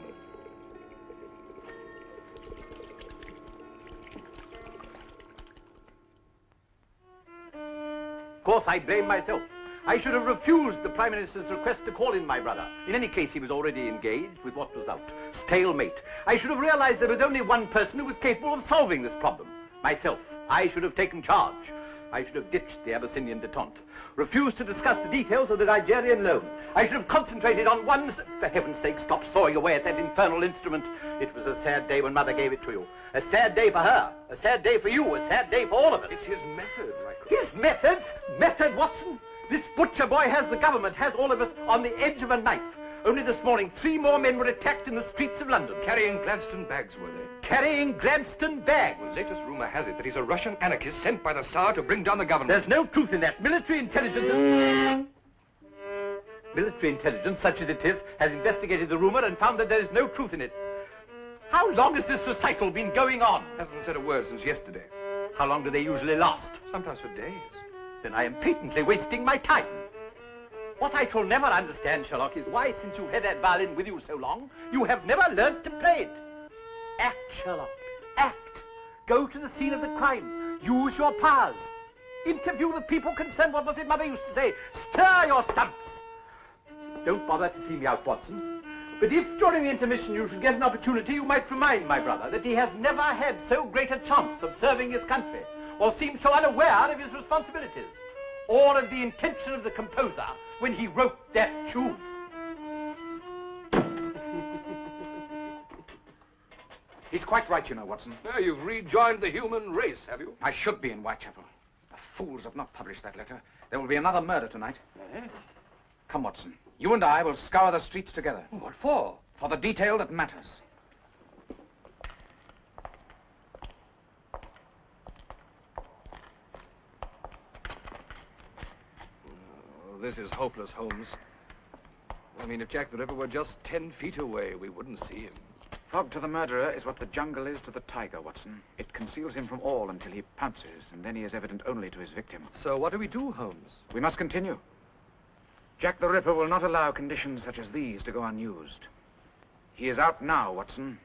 Of course, I blame myself. I should have refused the Prime Minister's request to call in my brother. In any case, he was already engaged with what was out. Stalemate. I should have realized there was only one person who was capable of solving this problem. Myself. I should have taken charge. I should have ditched the Abyssinian detente. Refused to discuss the details of the Nigerian loan. I should have concentrated on one... For heaven's sake, stop sawing away at that infernal instrument. It was a sad day when Mother gave it to you. A sad day for her. A sad day for you. A sad day for all of us. It's his method, Michael. His method? Method, Watson? This butcher boy has the government, has all of us on the edge of a knife. Only this morning, 3 more men were attacked in the streets of London. Carrying Gladstone bags, were they? Carrying Gladstone bags? The latest rumor has it that he's a Russian anarchist sent by the Tsar to bring down the government. There's no truth in that. Military intelligence, such as it is, has investigated the rumor and found that there is no truth in it. How long has this recital been going on? Hasn't said a word since yesterday. How long do they usually last? Sometimes for days. Then I am patently wasting my time. What I shall never understand, Sherlock, is why, since you've had that violin with you so long, you have never learned to play it. Act, Sherlock. Act. Go to the scene of the crime. Use your powers. Interview the people concerned. What was it Mother used to say? Stir your stumps. Don't bother to see me out, Watson. But if during the intermission you should get an opportunity, you might remind my brother that he has never had so great a chance of serving his country, or seemed so unaware of his responsibilities, or of the intention of the composer when he wrote that tune. He's quite right, you know, Watson. Now you've rejoined the human race, have you? I should be in Whitechapel. The fools have not published that letter. There will be another murder tonight. Come, Watson. You and I will scour the streets together. What for? For the detail that matters. This is hopeless, Holmes. I mean, if Jack the Ripper were just 10 feet away, we wouldn't see him. Fog to the murderer is what the jungle is to the tiger, Watson. It conceals him from all until he pounces, and then he is evident only to his victim. So what do we do, Holmes? We must continue. Jack the Ripper will not allow conditions such as these to go unused. He is out now, Watson.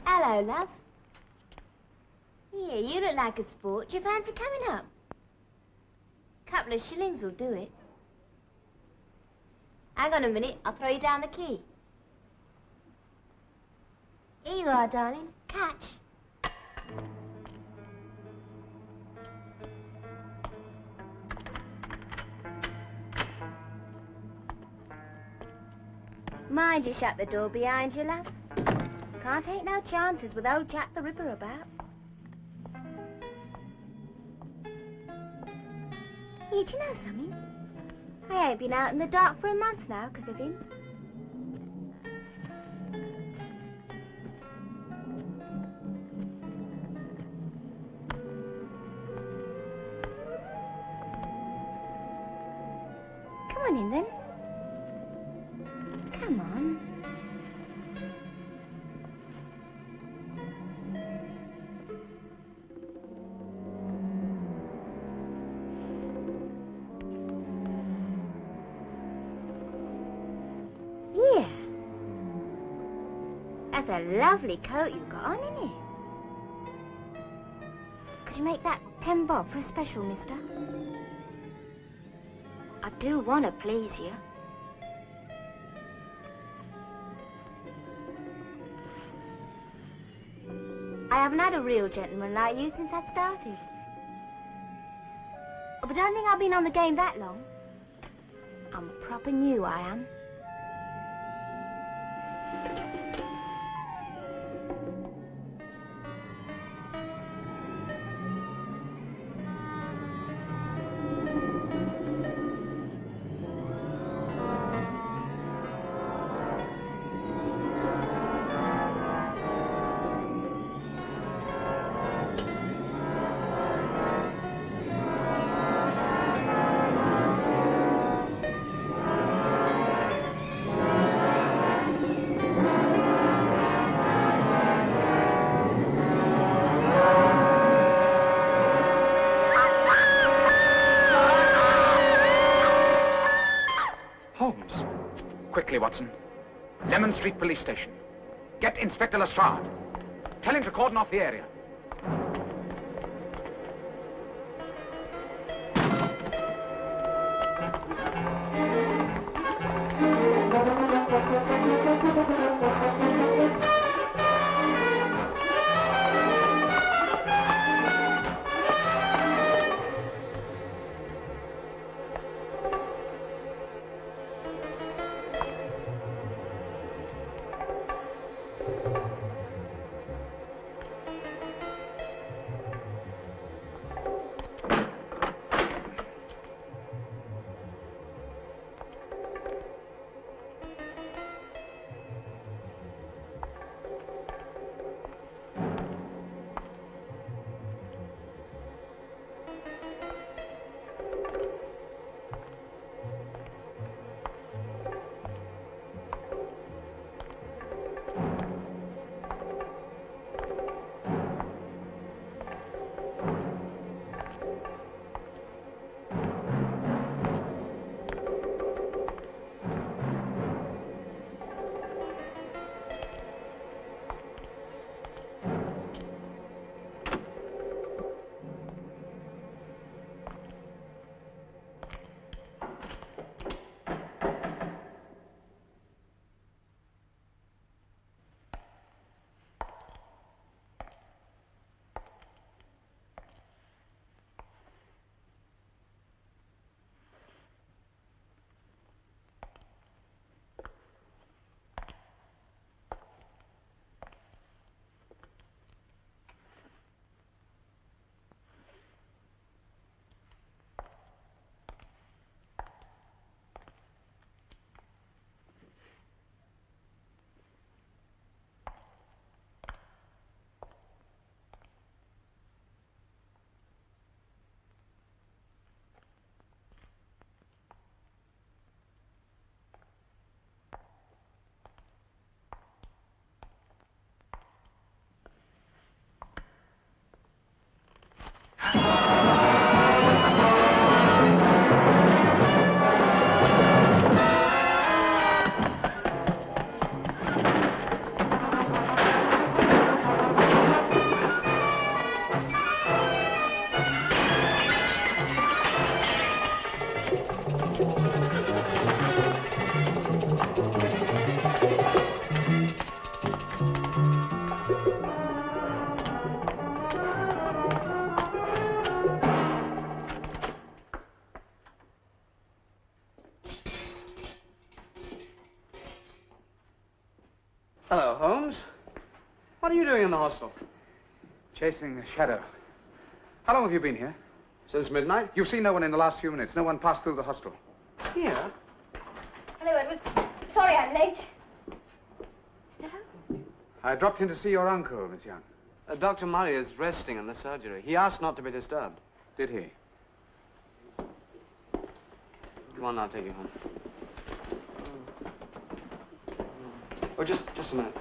Hello, love. Here, you look like a sport. Do you fancy coming up? Couple of shillings will do it. Hang on a minute, I'll throw you down the key. Here you are, darling. Catch. Mind you shut the door behind you, love. Can't take no chances with old Jack the Ripper about. Hey, do you know something? I ain't been out in the dark for a month now because of him. Come on in then. Come on. Yeah. That's a lovely coat you've got on, isn't it? Could you make that 10 bob for a special, mister? I do want to please you. I haven't had a real gentleman like you since I started. Oh, but don't think I've been on the game that long. I'm proper new, I am. Holmes. Quickly, Watson. Lemon Street Police Station. Get Inspector Lestrade. Tell him to cordon off the area. Hello, Holmes. What are you doing in the hostel? Chasing the shadow. How long have you been here? Since midnight. You've seen no one in the last few minutes. No one passed through the hostel. Here? Hello, Edward. Sorry I'm late. Mr. Holmes? I dropped in to see your uncle, Miss Young. Dr. Murray is resting in the surgery. He asked not to be disturbed. Did he? Come on, I'll take you home. Oh, just a minute.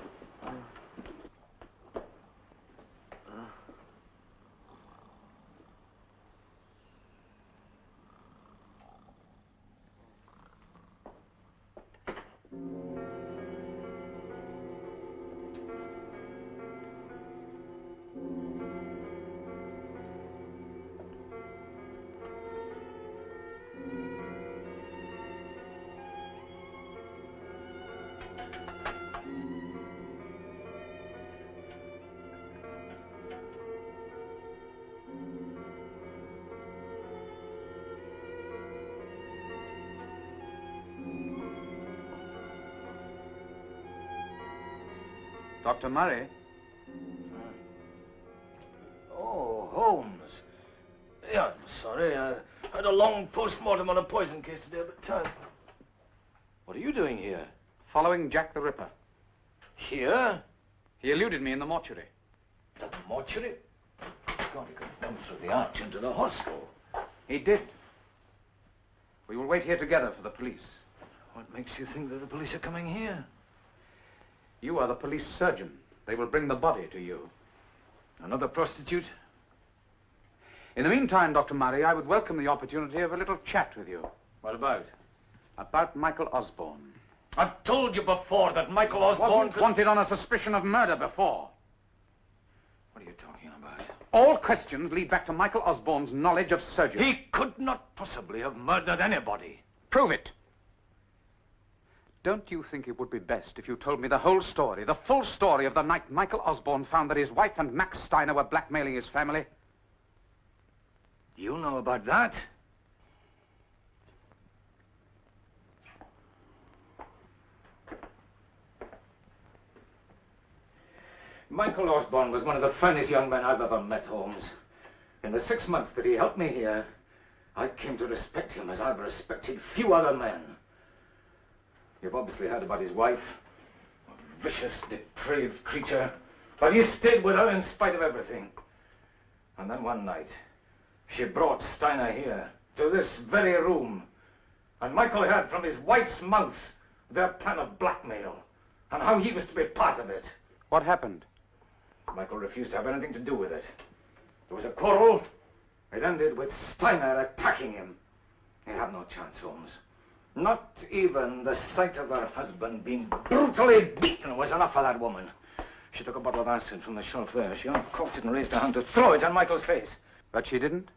Dr. Murray? Oh, Holmes. Yeah, I'm sorry. I had a long post-mortem on a poison case today, but what are you doing here? Following Jack the Ripper. Here? He eluded me in the mortuary. The mortuary? God, he could have come through the arch into the hostel. He did. We will wait here together for the police. What makes you think that the police are coming here? You are the police surgeon. They will bring the body to you. Another prostitute? In the meantime, Dr. Murray, I would welcome the opportunity of a little chat with you. What about? About Michael Osborne. I've told you before that Michael Osborne Wasn't wanted on a suspicion of murder before. What are you talking about? All questions lead back to Michael Osborne's knowledge of surgery. He could not possibly have murdered anybody. Prove it. Don't you think it would be best if you told me the whole story, the full story of the night Michael Osborne found that his wife and Max Steiner were blackmailing his family? You know about that? Michael Osborne was one of the finest young men I've ever met, Holmes. In the 6 months that he helped me here, I came to respect him as I've respected few other men. You've obviously heard about his wife, a vicious, depraved creature, but he stayed with her in spite of everything. And then one night, she brought Steiner here, to this very room, and Michael heard from his wife's mouth their plan of blackmail, and how he was to be part of it. What happened? Michael refused to have anything to do with it. There was a quarrel. It ended with Steiner attacking him. He had no chance, Holmes. Not even the sight of her husband being brutally beaten was enough for that woman. She took a bottle of acid from the shelf there. She uncorked it and raised her hand to throw it on Michael's face. But she didn't?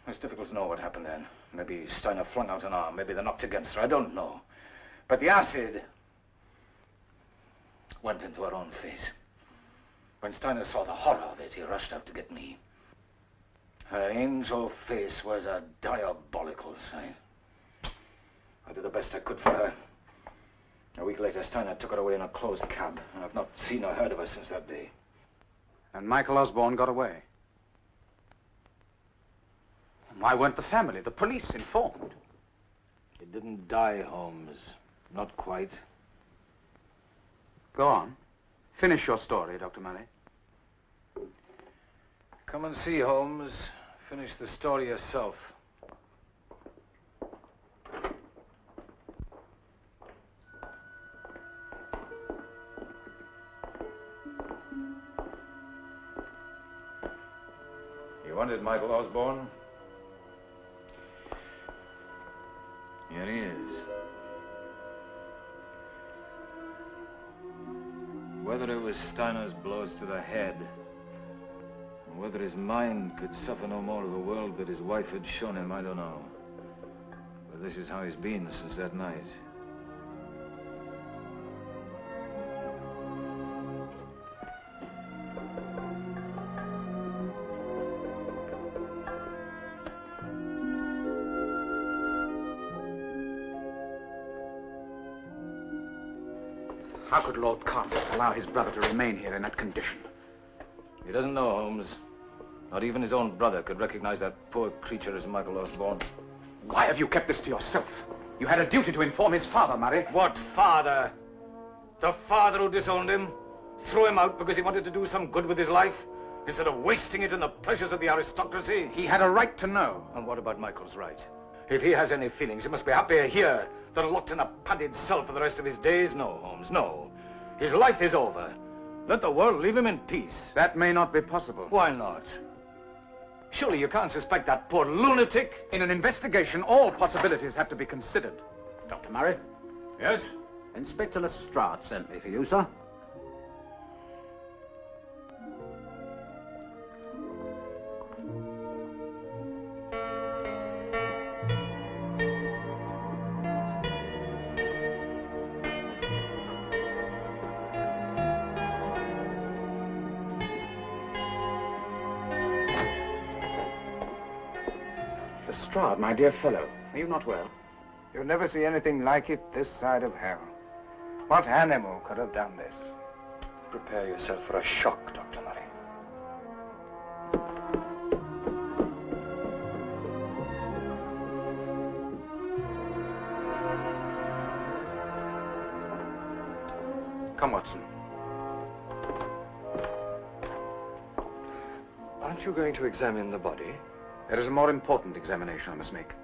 It's difficult to know what happened then. Maybe Steiner flung out an arm. Maybe they knocked against her. I don't know. But the acid went into her own face. When Steiner saw the horror of it, he rushed out to get me. Her angel face was a diabolical sight. I did the best I could for her. A week later, Steiner took her away in a closed cab, and I've not seen or heard of her since that day. And Michael Osborne got away? Why weren't the family, the police, informed? He didn't die, Holmes. Not quite. Go on. Finish your story, Dr. Murray. Come and see, Holmes. Finish the story yourself. You wanted Michael Osborne? Here he is. Whether it was Steiner's blows to the head, or whether his mind could suffer no more of the world that his wife had shown him, I don't know. But this is how he's been since that night. How could Lord Carfax allow his brother to remain here in that condition? He doesn't know, Holmes. Not even his own brother could recognize that poor creature as Michael Osborne. Why have you kept this to yourself? You had a duty to inform his father, Murray. What father? The father who disowned him? Threw him out because he wanted to do some good with his life? Instead of wasting it in the pleasures of the aristocracy? He had a right to know. And what about Michael's right? If he has any feelings, he must be happier here than locked in a padded cell for the rest of his days. No, Holmes, no. His life is over. Let the world leave him in peace. That may not be possible. Why not? Surely you can't suspect that poor lunatic? In an investigation, all possibilities have to be considered. Dr. Murray? Yes? Inspector Lestrade sent me for you, sir. Lestrade, my dear fellow, are you not well? You'll never see anything like it this side of hell. What animal could have done this? Prepare yourself for a shock, Dr. Murray. Come, Watson. Aren't you going to examine the body? There is a more important examination I must make.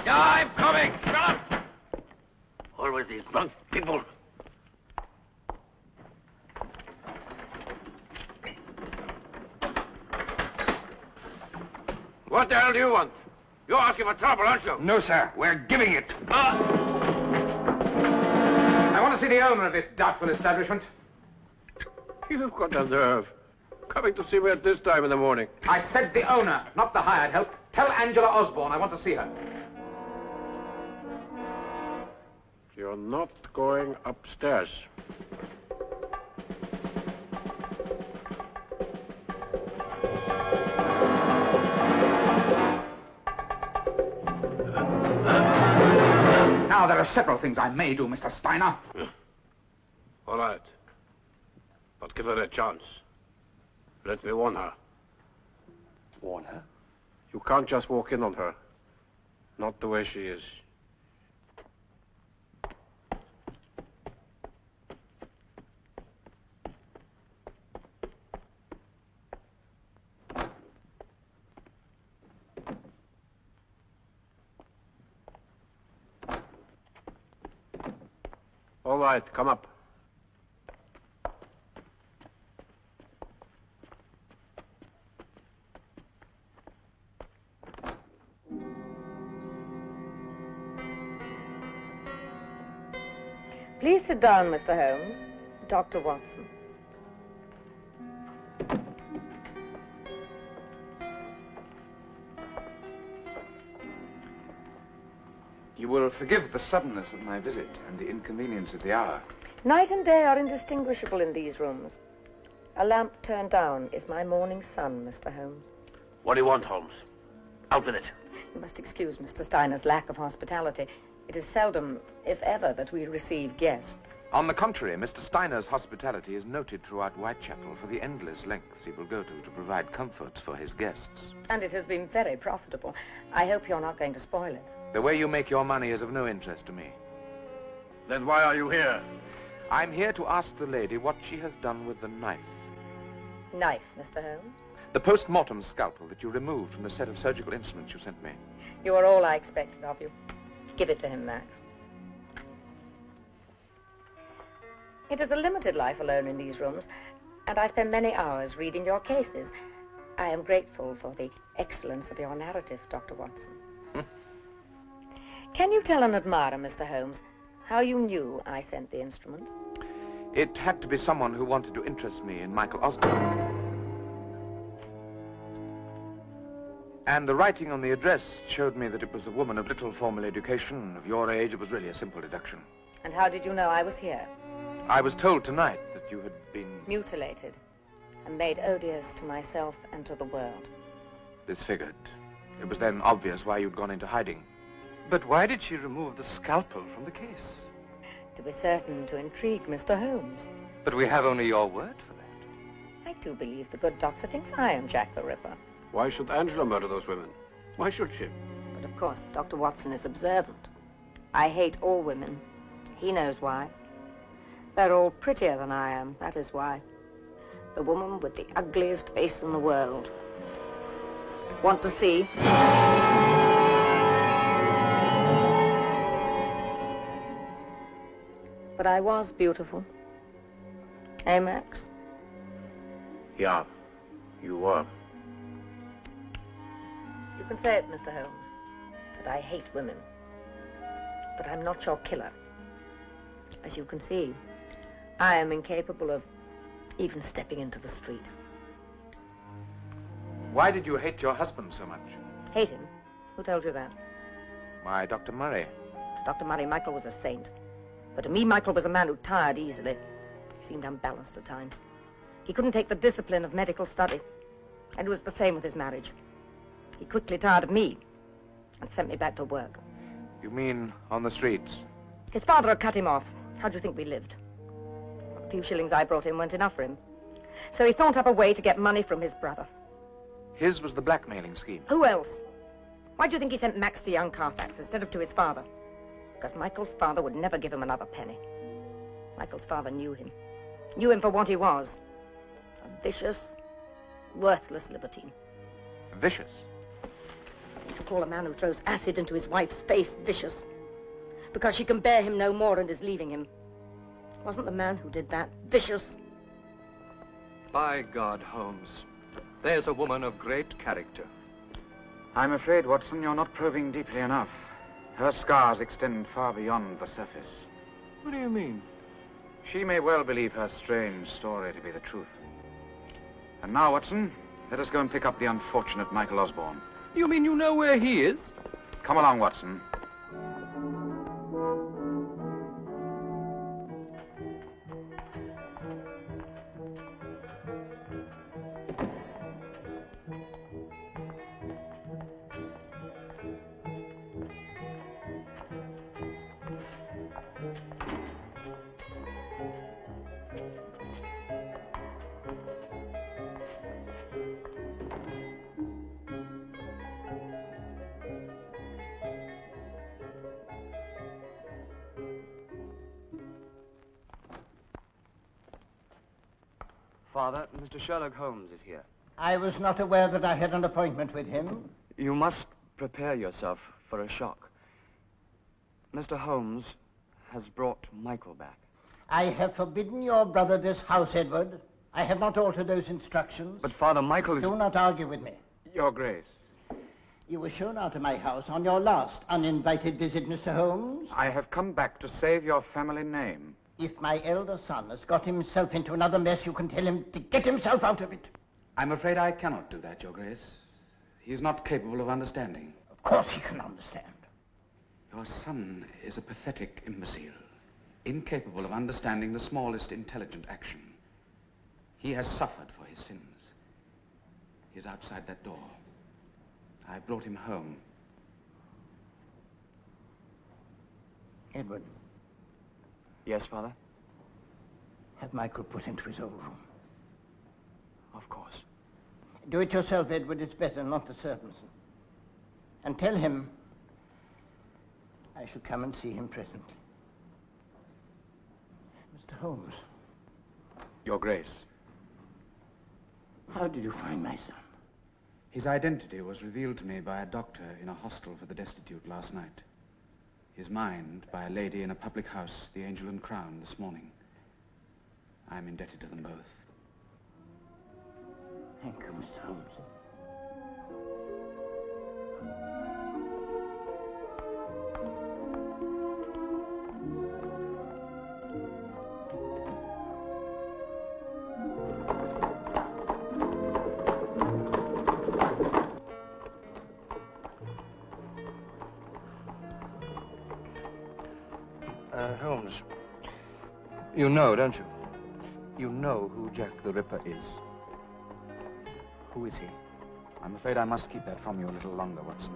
Yeah, I'm coming! Shut up! Always these drunk people. What the hell do you want? You're asking for trouble, aren't you? No, sir. We're giving it. I want to see the owner of this doubtful establishment. You've got the nerve. Coming to see me at this time in the morning. I said the owner, not the hired help. Tell Angela Osborne I want to see her. You're not going upstairs. Now, there are several things I may do, Mr. Steiner. All right. But give her a chance. Let me warn her. Warn her? You can't just walk in on her. Not the way she is. All right, come up. Please sit down, Mr. Holmes. Dr. Watson. You will forgive the suddenness of my visit and the inconvenience of the hour. Night and day are indistinguishable in these rooms. A lamp turned down is my morning sun, Mr. Holmes. What do you want, Holmes? Out with it. You must excuse Mr. Steiner's lack of hospitality. It is seldom, if ever, that we receive guests. On the contrary, Mr. Steiner's hospitality is noted throughout Whitechapel for the endless lengths he will go to provide comforts for his guests. And it has been very profitable. I hope you're not going to spoil it. The way you make your money is of no interest to me. Then why are you here? I'm here to ask the lady what she has done with the knife. Knife, Mr. Holmes? The post-mortem scalpel that you removed from the set of surgical instruments you sent me. You are all I expected of you. Give it to him, Max. It is a limited life alone in these rooms, and I spend many hours reading your cases. I am grateful for the excellence of your narrative, Dr. Watson. Can you tell an admirer, Mr. Holmes, how you knew I sent the instruments? It had to be someone who wanted to interest me in Michael Osborne. And the writing on the address showed me that it was a woman of little formal education. Of your age, it was really a simple deduction. And how did you know I was here? I was told tonight that you had been... Mutilated and made odious to myself and to the world. This figured. It was then obvious why you'd gone into hiding. But why did she remove the scalpel from the case? To be certain to intrigue Mr. Holmes. But we have only your word for that. I do believe the good doctor thinks I am Jack the Ripper. Why should Angela murder those women? Why should she? But of course, Dr. Watson is observant. I hate all women. He knows why. They're all prettier than I am, that is why. The woman with the ugliest face in the world. Want to see? But I was beautiful. Eh, Max? Yeah, you were. You can say it, Mr. Holmes, that I hate women. But I'm not your killer. As you can see, I am incapable of even stepping into the street. Why did you hate your husband so much? Hate him? Who told you that? Why, Dr. Murray. To Dr. Murray, Michael was a saint. But to me, Michael was a man who tired easily. He seemed unbalanced at times. He couldn't take the discipline of medical study. And it was the same with his marriage. He quickly tired of me and sent me back to work. You mean on the streets? His father had cut him off. How do you think we lived? The few shillings I brought in weren't enough for him. So he thought up a way to get money from his brother. His was the blackmailing scheme. Who else? Why do you think he sent Max to young Carfax instead of to his father? Because Michael's father would never give him another penny. Michael's father knew him. Knew him for what he was. A vicious, worthless libertine. Vicious? To call a man who throws acid into his wife's face vicious because she can bear him no more and is leaving him. Wasn't the man who did that vicious? By God, Holmes, there's a woman of great character. I'm afraid, Watson, you're not probing deeply enough. Her scars extend far beyond the surface. What do you mean? She may well believe her strange story to be the truth. And now, Watson, let us go and pick up the unfortunate Michael Osborne. You mean you know where he is? Come along, Watson. Father, Mr. Sherlock Holmes is here. I was not aware that I had an appointment with him. You must prepare yourself for a shock. Mr. Holmes has brought Michael back. I have forbidden your brother this house, Edward. I have not altered those instructions. But, Father, Michael is... Do not argue with me. Your Grace. You were shown out of my house on your last uninvited visit, Mr. Holmes. I have come back to save your family name. If my elder son has got himself into another mess, you can tell him to get himself out of it. I'm afraid I cannot do that, Your Grace. He is not capable of understanding. Of course he can understand. Your son is a pathetic imbecile, incapable of understanding the smallest intelligent action. He has suffered for his sins. He is outside that door. I brought him home. Edward. Yes, Father? Have Michael put into his old room. Of course. Do it yourself, Edward. It's better, not the servants. And tell him I shall come and see him presently. Mr. Holmes. Your Grace. How did you find my son? His identity was revealed to me by a doctor in a hostel for the destitute last night. His mind by a lady in a public house, the Angel and Crown, this morning. I'm indebted to them both. Thank you, Mr. Holmes. Holmes, you know, don't you? You know who Jack the Ripper is. Who is he? I'm afraid I must keep that from you a little longer, Watson.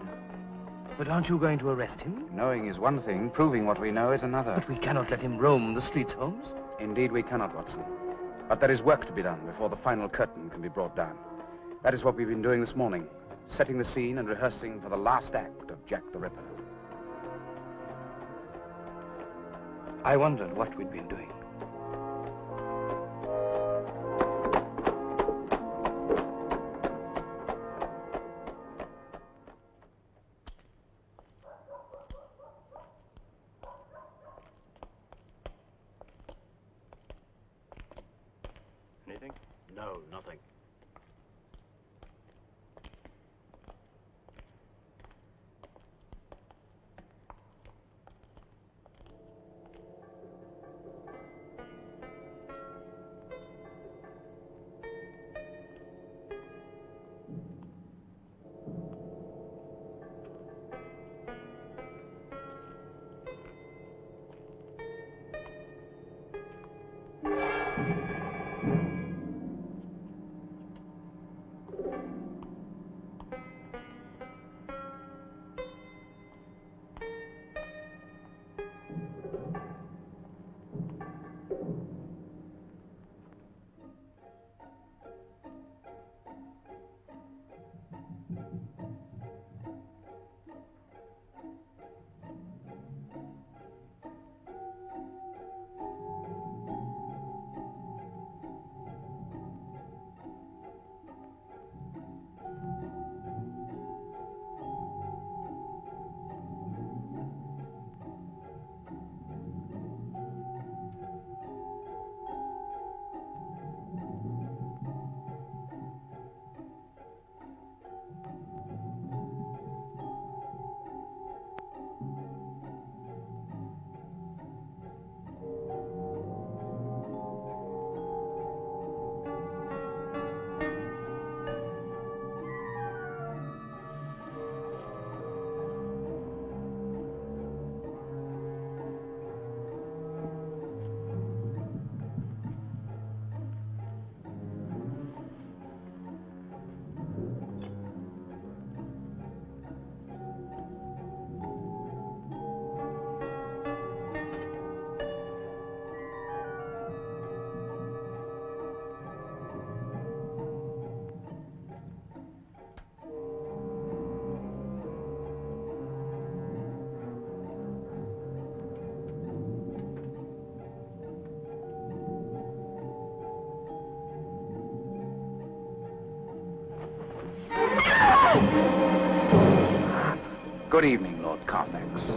But aren't you going to arrest him? Knowing is one thing, proving what we know is another. But we cannot let him roam the streets, Holmes. Indeed we cannot, Watson. But there is work to be done before the final curtain can be brought down. That is what we've been doing this morning, setting the scene and rehearsing for the last act of Jack the Ripper. I wondered what we'd been doing. Anything? No, nothing. Good evening, Lord Carfax.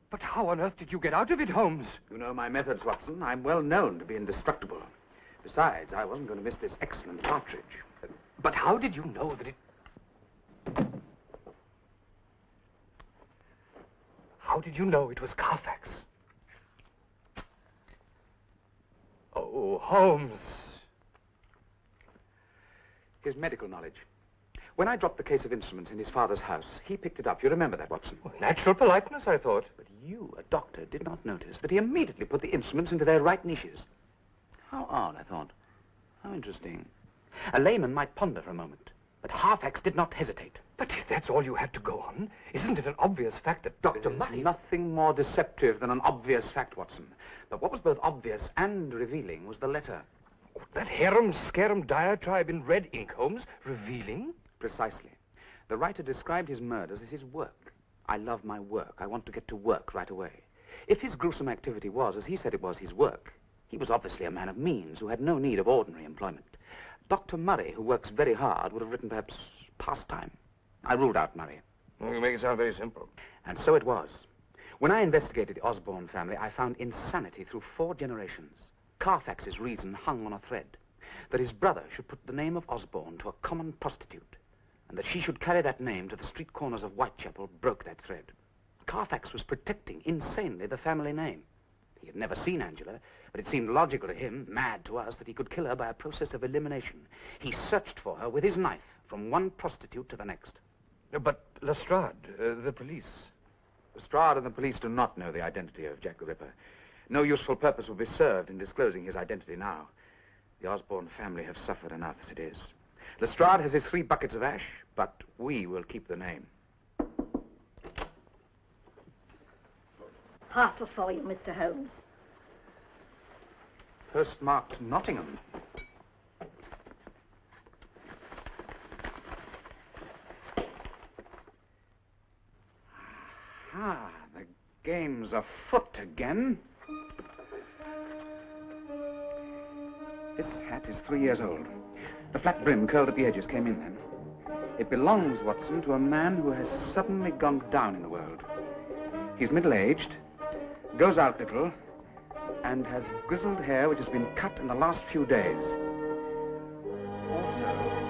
But how on earth did you get out of it, Holmes? You know my methods, Watson. I'm well known to be indestructible. Besides, I wasn't going to miss this excellent cartridge. But how did you know that it... How did you know it was Carfax? Oh, Holmes. His medical knowledge. When I dropped the case of instruments in his father's house, he picked it up. You remember that, Watson? Well, natural politeness, I thought. But you, a doctor, did not notice that he immediately put the instruments into their right niches. How odd, I thought. How interesting. A layman might ponder for a moment, but Carfax did not hesitate. But if that's all you had to go on, isn't it an obvious fact that Dr. Murray... Nothing more deceptive than an obvious fact, Watson. But what was both obvious and revealing was the letter. Oh, that harum-scarum diatribe in red ink, Holmes? Revealing? Precisely. The writer described his murders as his work. I love my work. I want to get to work right away. If his gruesome activity was, as he said it was, his work, he was obviously a man of means who had no need of ordinary employment. Dr. Murray, who works very hard, would have written perhaps pastime. I ruled out Murray. Well, you make it sound very simple. And so it was. When I investigated the Osborne family, I found insanity through 4 generations. Carfax's reason hung on a thread. That his brother should put the name of Osborne to a common prostitute, and that she should carry that name to the street corners of Whitechapel broke that thread. Carfax was protecting, insanely, the family name. He had never seen Angela, but it seemed logical to him, mad to us, that he could kill her by a process of elimination. He searched for her with his knife from one prostitute to the next. But Lestrade, the police... Lestrade and the police do not know the identity of Jack the Ripper. No useful purpose will be served in disclosing his identity now. The Osborne family have suffered enough as it is. Lestrade has his 3 buckets of ash, but we will keep the name. Parcel for you, Mr. Holmes. First marked Nottingham. Ah, the game's afoot again. This hat is 3 years old. The flat brim curled at the edges came in then. It belongs, Watson, to a man who has suddenly gone down in the world. He's middle-aged, goes out little, and has grizzled hair which has been cut in the last few days. Also...